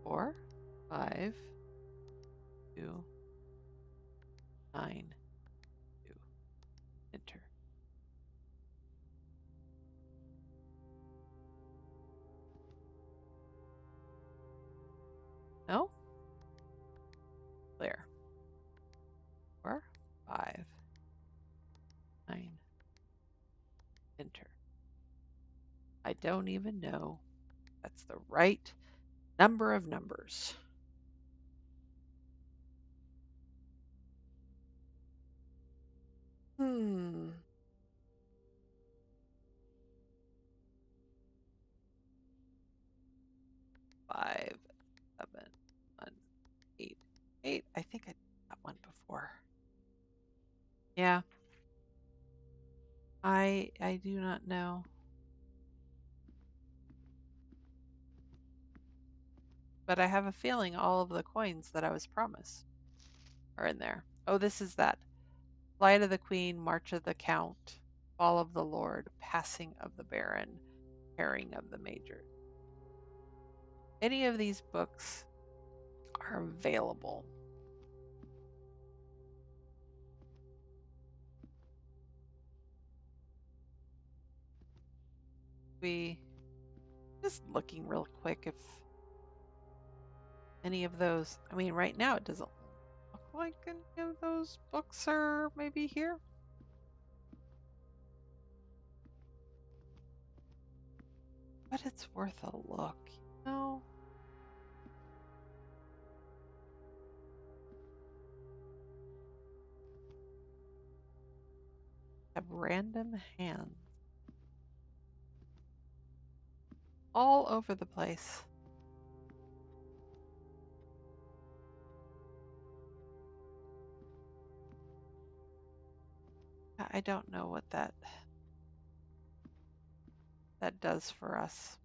4, 5, 2, 9, 2. Enter. No? Clear. 4, 5, 9. Enter. I don't even know. That's the right number of numbers. 5, 7, 1, 8, 8. I think I did that one before. Yeah, I do not know. But I have a feeling all of the coins that I was promised are in there. Oh, this is that. Flight of the Queen, March of the Count, Fall of the Lord, Passing of the Baron, Herring of the Major. Any of these books are available. We just looking real quick if any of those, I mean, right now it doesn't look like any of those books are maybe here. But it's worth a look, you know? Have random hands all over the place. I don't know what that does for us.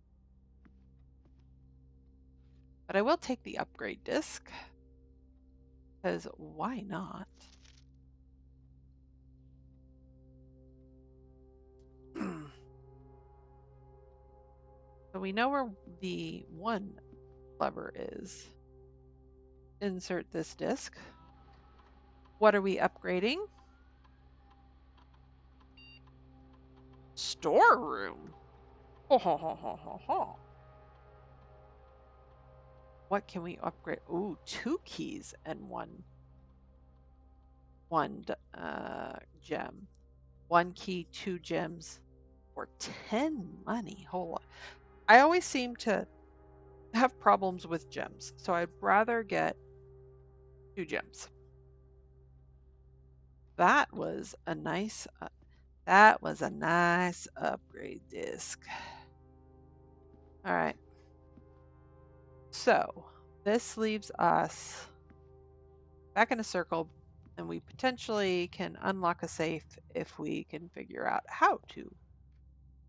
But I will take the upgrade disc, because why not? So we know where the one lever is. Insert this disc. What are we upgrading? Storeroom. Ho ho ho ho ho ho. What can we upgrade? Ooh, 2 keys and one gem. 1 key, 2 gems, or 10 money. Hold on. I always seem to have problems with gems, so I'd rather get 2 gems. That was a nice upgrade disc. All right. So this leaves us back in a circle, and we potentially can unlock a safe if we can figure out how to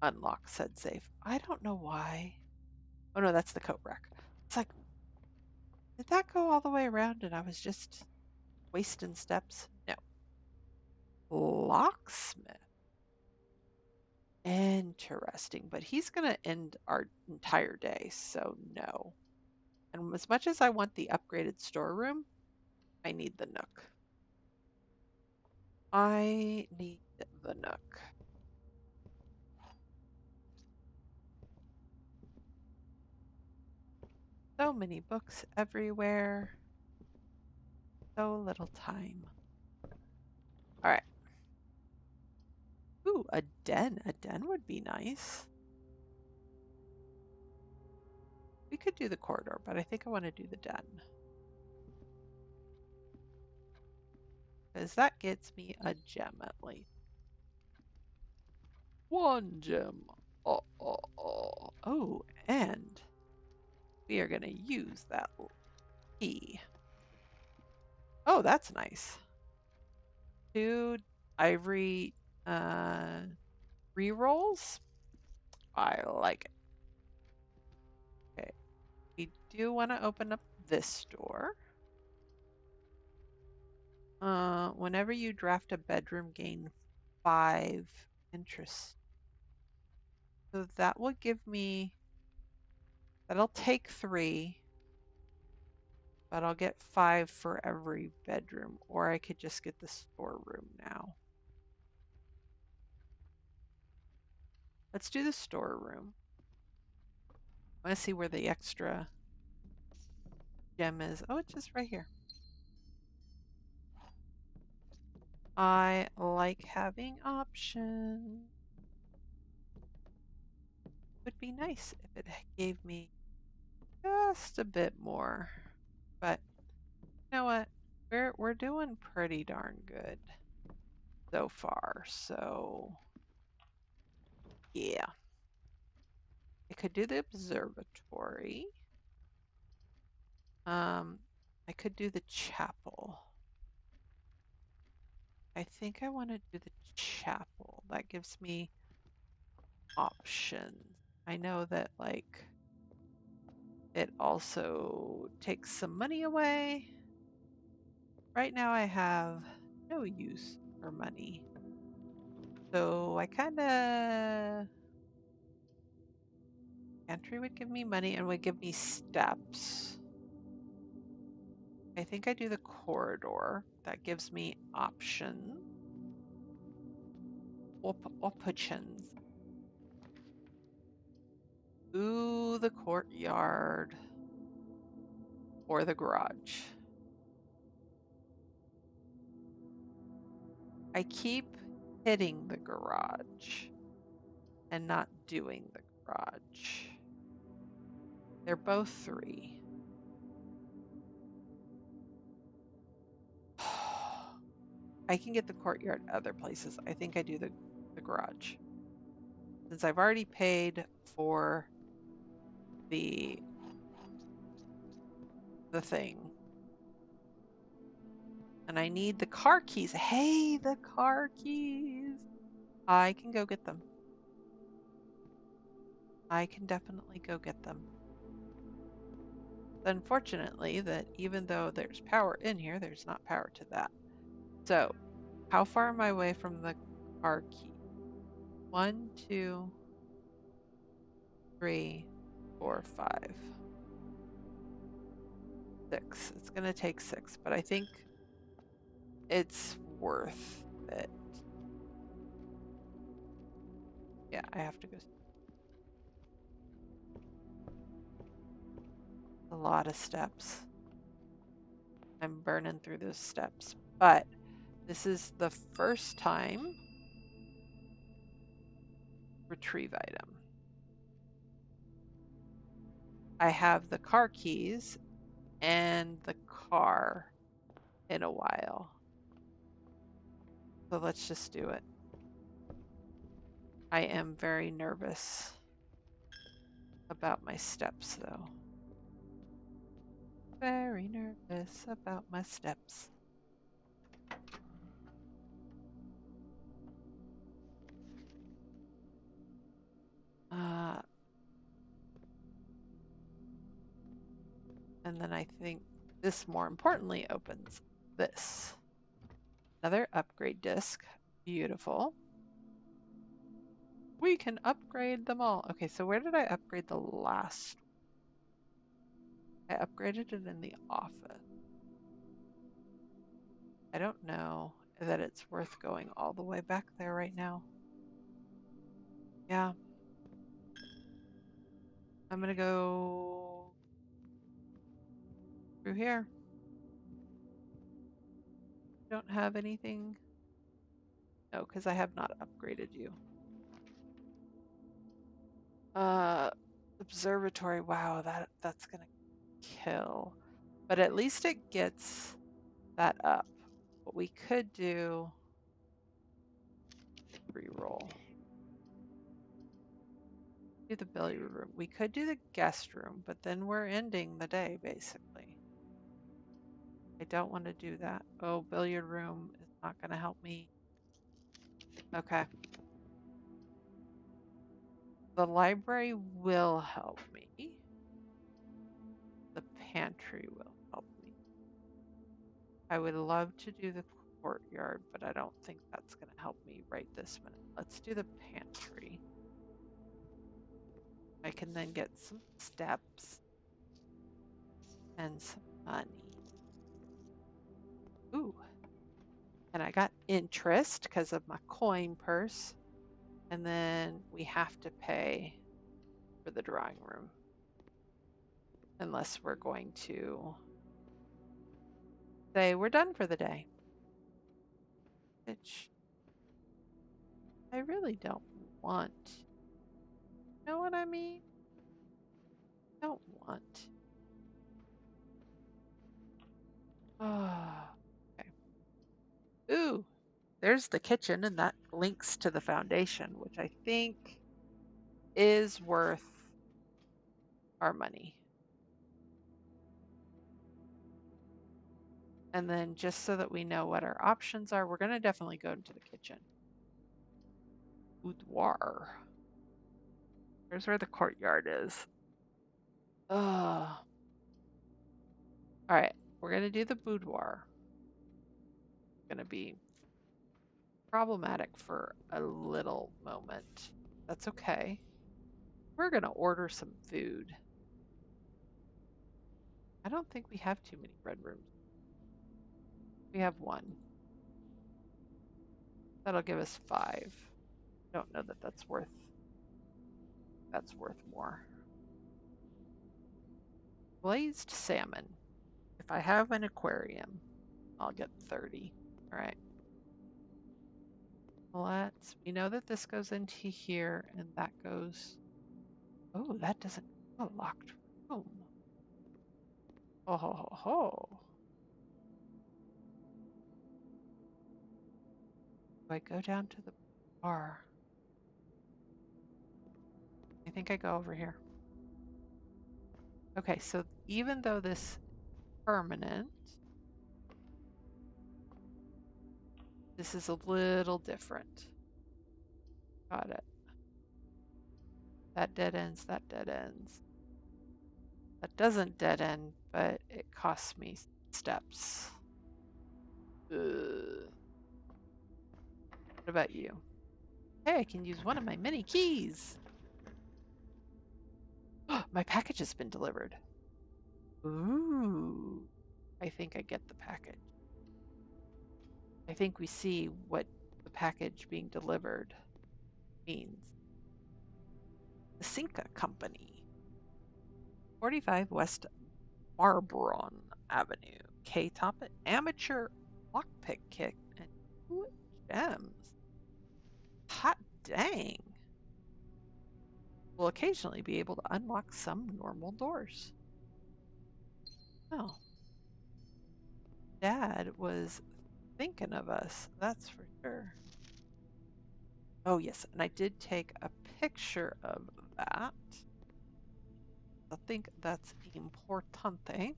unlock said safe. I don't know why. Oh no, that's the coat rack. It's like, did that go all the way around and I was just wasting steps? No. Locksmith. Interesting, but he's going to end our entire day, so no. And as much as I want the upgraded storeroom, I need the nook. I need the nook. So many books everywhere. So little time. All right. Ooh, a den. A den would be nice. We could do the corridor, but I think I want to do the den. Because that gets me a gem at least. 1 gem. Oh, and we are going to use that key. Oh, that's nice. 2 ivory rerolls. I like it. Okay, we do want to open up this door. Whenever you draft a bedroom, gain 5 interest. So that will give me, that'll take 3, but I'll get 5 for every bedroom, or I could just get the storeroom now. Let's do the storeroom. I want to see where the extra gem is. Oh, it's just right here. I like having options. Would be nice if it gave me just a bit more. But you know what? We're doing pretty darn good so far. So yeah. I could do the observatory. I could do the chapel. I think I want to do the chapel. That gives me options. I know that like it also takes some money away. Right now I have no use for money. So I kind of pantry would give me money and would give me steps. I think I do the corridor. That gives me options. Options. Ooh, the courtyard or the garage. I keep hitting the garage and not doing the garage. They're both 3. I can get the courtyard other places. I think I do the garage. Since I've already paid for the thing. And I need the car keys. Hey, the car keys. I can go get them. I can definitely go get them. Unfortunately, that even though there's power in here, there's not power to that. So, how far am I away from the car key? 1, 2, 3, 4, 5, 6. It's going to take 6, but I think it's worth it. Yeah, I have to go. A lot of steps. I'm burning through those steps, but this is the first time. Retrieve item. I have the car keys and the car in a while. So let's just do it. I am very nervous about my steps, though. Very nervous about my steps. And then I think this, more importantly, opens this. Another upgrade disc. Beautiful. We can upgrade them all. Okay, so where did I upgrade the last? I upgraded it in the office. I don't know that it's worth going all the way back there right now. Yeah. I'm gonna go through here. Don't have anything. No, because I have not upgraded you. Observatory. Wow, that's gonna kill. But at least it gets that up. What we could do, re-roll. Do the billiard room. We could do the guest room, but then we're ending the day basically. I don't want to do that. Oh, billiard room is not going to help me. Okay. The library will help me. The pantry will help me. I would love to do the courtyard, but I don't think that's going to help me right this minute. Let's do the pantry. I can then get some steps and some money. Ooh. And I got interest because of my coin purse. And then we have to pay for the drawing room. Unless we're going to say we're done for the day. Which I really don't want. You know what I mean? Don't want. Oh, okay. Ooh, there's the kitchen, and that links to the foundation, which I think is worth our money. And then just so that we know what our options are, we're going to definitely go into the kitchen. Boudoir. Here's where the courtyard is. Ugh. All right, we're going to do the boudoir. Going to be problematic for a little moment. That's okay. We're going to order some food. I don't think we have too many red rooms. We have one. That'll give us 5. Don't know that that's worth more. Glazed salmon. If I have an aquarium, I'll get 30. All right. We know that this goes into here and that goes, oh, that doesn't, a locked room. Oh, ho, ho, ho. Do I go down to the bar? I think I go over here. Okay, so even though this is permanent, this is a little different. Got it. That dead ends, that dead ends. That doesn't dead end, but it costs me steps. Ugh. What about you? Hey, I can use one of my many keys. My package has been delivered. Ooh. I think I get the package. I think we see what the package being delivered means. The Cinca Company, 45 West Marbron Avenue, K-Top Amateur Lockpick Kit, and 2 gems. Hot dang. We'll occasionally be able to unlock some normal doors. Oh, Dad was thinking of us, that's for sure. Oh, yes, and I did take a picture of that. I think that's importante.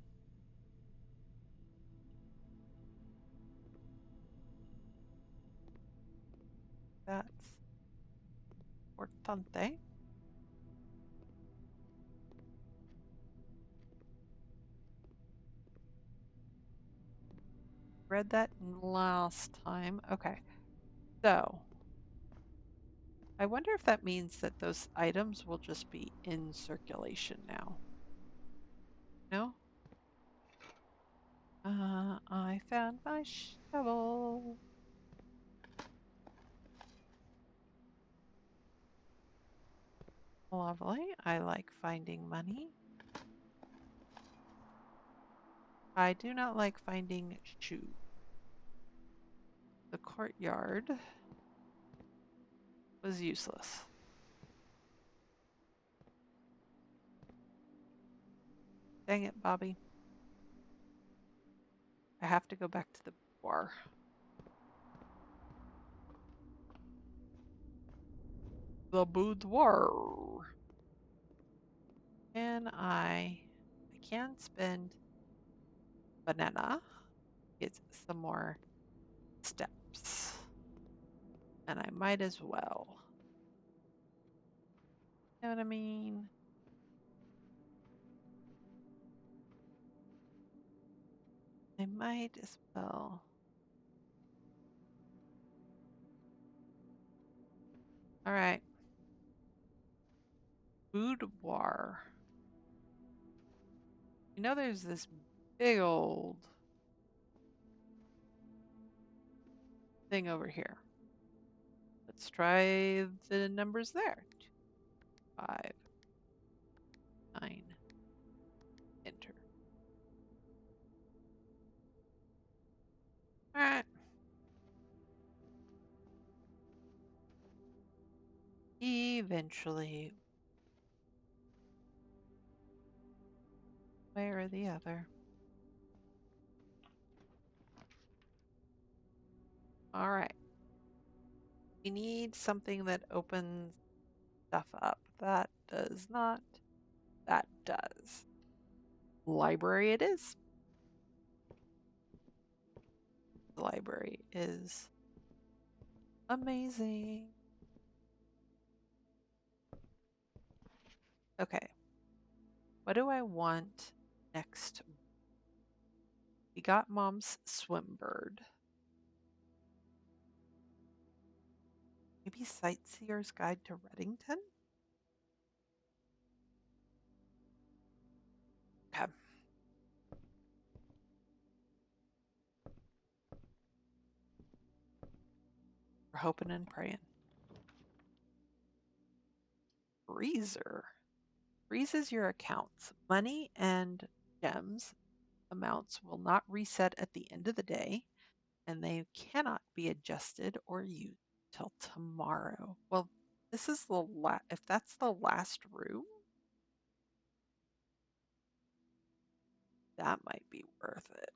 That's importante. Read that last time. Okay, so I wonder if that means that those items will just be in circulation now. No? I found my shovel. Lovely. I like finding money. I do not like finding shoes. The courtyard was useless. Dang it, Bobby. I have to go back to the bar. The boudoir. I can spend banana, get some more steps. And I might as well. You know what I mean? I might as well. All right. Boudoir. You know there's this big old thing over here. Let's try the numbers there. 2, 5, 9, enter. All right. Eventually, way or the other. All right. We need something that opens stuff up. That does not. That does. Library it is. The library is amazing. Okay, what do I want next? We got Mom's swim bird. Maybe Sightseer's Guide to Reddington? Okay, we're hoping and praying. Freezer. Freezes your accounts. Money and gems amounts will not reset at the end of the day, and they cannot be adjusted or used till tomorrow. Well, this is the if that's the last room, that might be worth it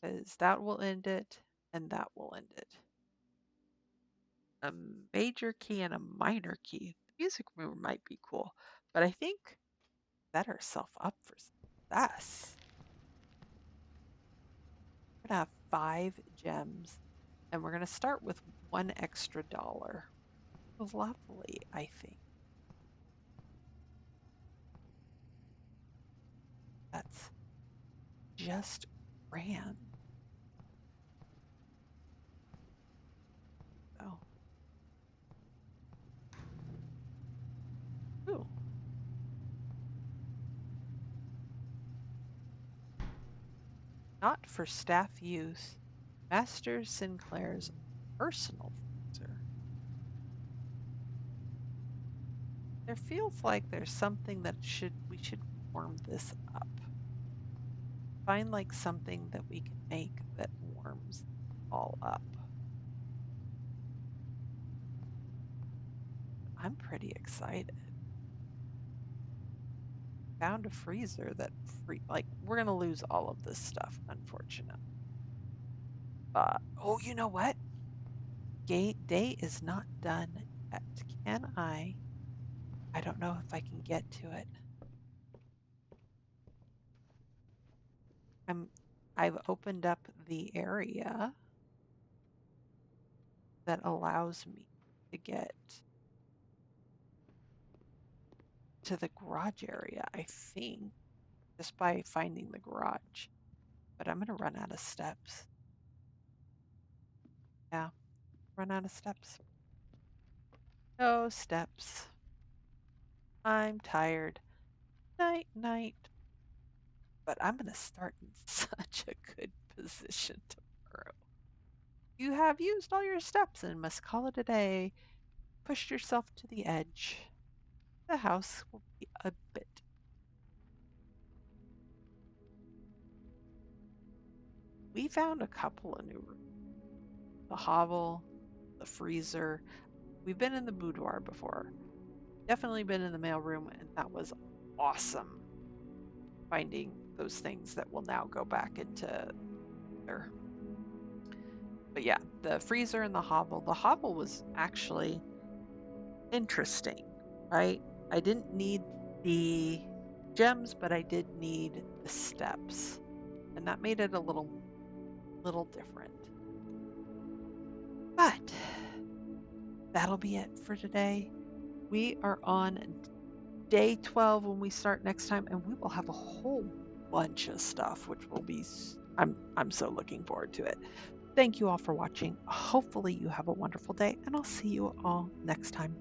because that will end it and that will end it. A major key and a minor key. The music room might be cool, but I think set ourselves up for success. We're gonna have 5 gems, and we're gonna start with $1 extra. Lovely, I think. That's just grand. So, ooh, not for staff use. Master Sinclair's personal freezer. There feels like there's something that we should warm this up. Find like something that we can make that warms all up. I'm pretty excited. Found a freezer that like we're gonna lose all of this stuff, unfortunately. Oh, you know what? Day is not done yet. Can I? I don't know if I can get to it. I'm I've opened up the area that allows me to get to the garage area, I think, just by finding the garage. But I'm gonna run out of steps. Yeah, run out of steps. No steps. I'm tired. Night, night. But I'm gonna start in such a good position tomorrow. You have used all your steps and must call it a day. Pushed yourself to the edge. The house will be a bit. We found a couple of new rooms. The hovel, the freezer. We've been in the boudoir before. Definitely been in the mailroom, and that was awesome. Finding those things that will now go back into there. But yeah, the freezer and the hovel. The hovel was actually interesting, right? I didn't need the gems, but I did need the steps. And that made it a little different. But that'll be it for today. We are on day 12 when we start next time, and we will have a whole bunch of stuff, which will be I'm so looking forward to it. Thank you all for watching. Hopefully you have a wonderful day, and I'll see you all next time.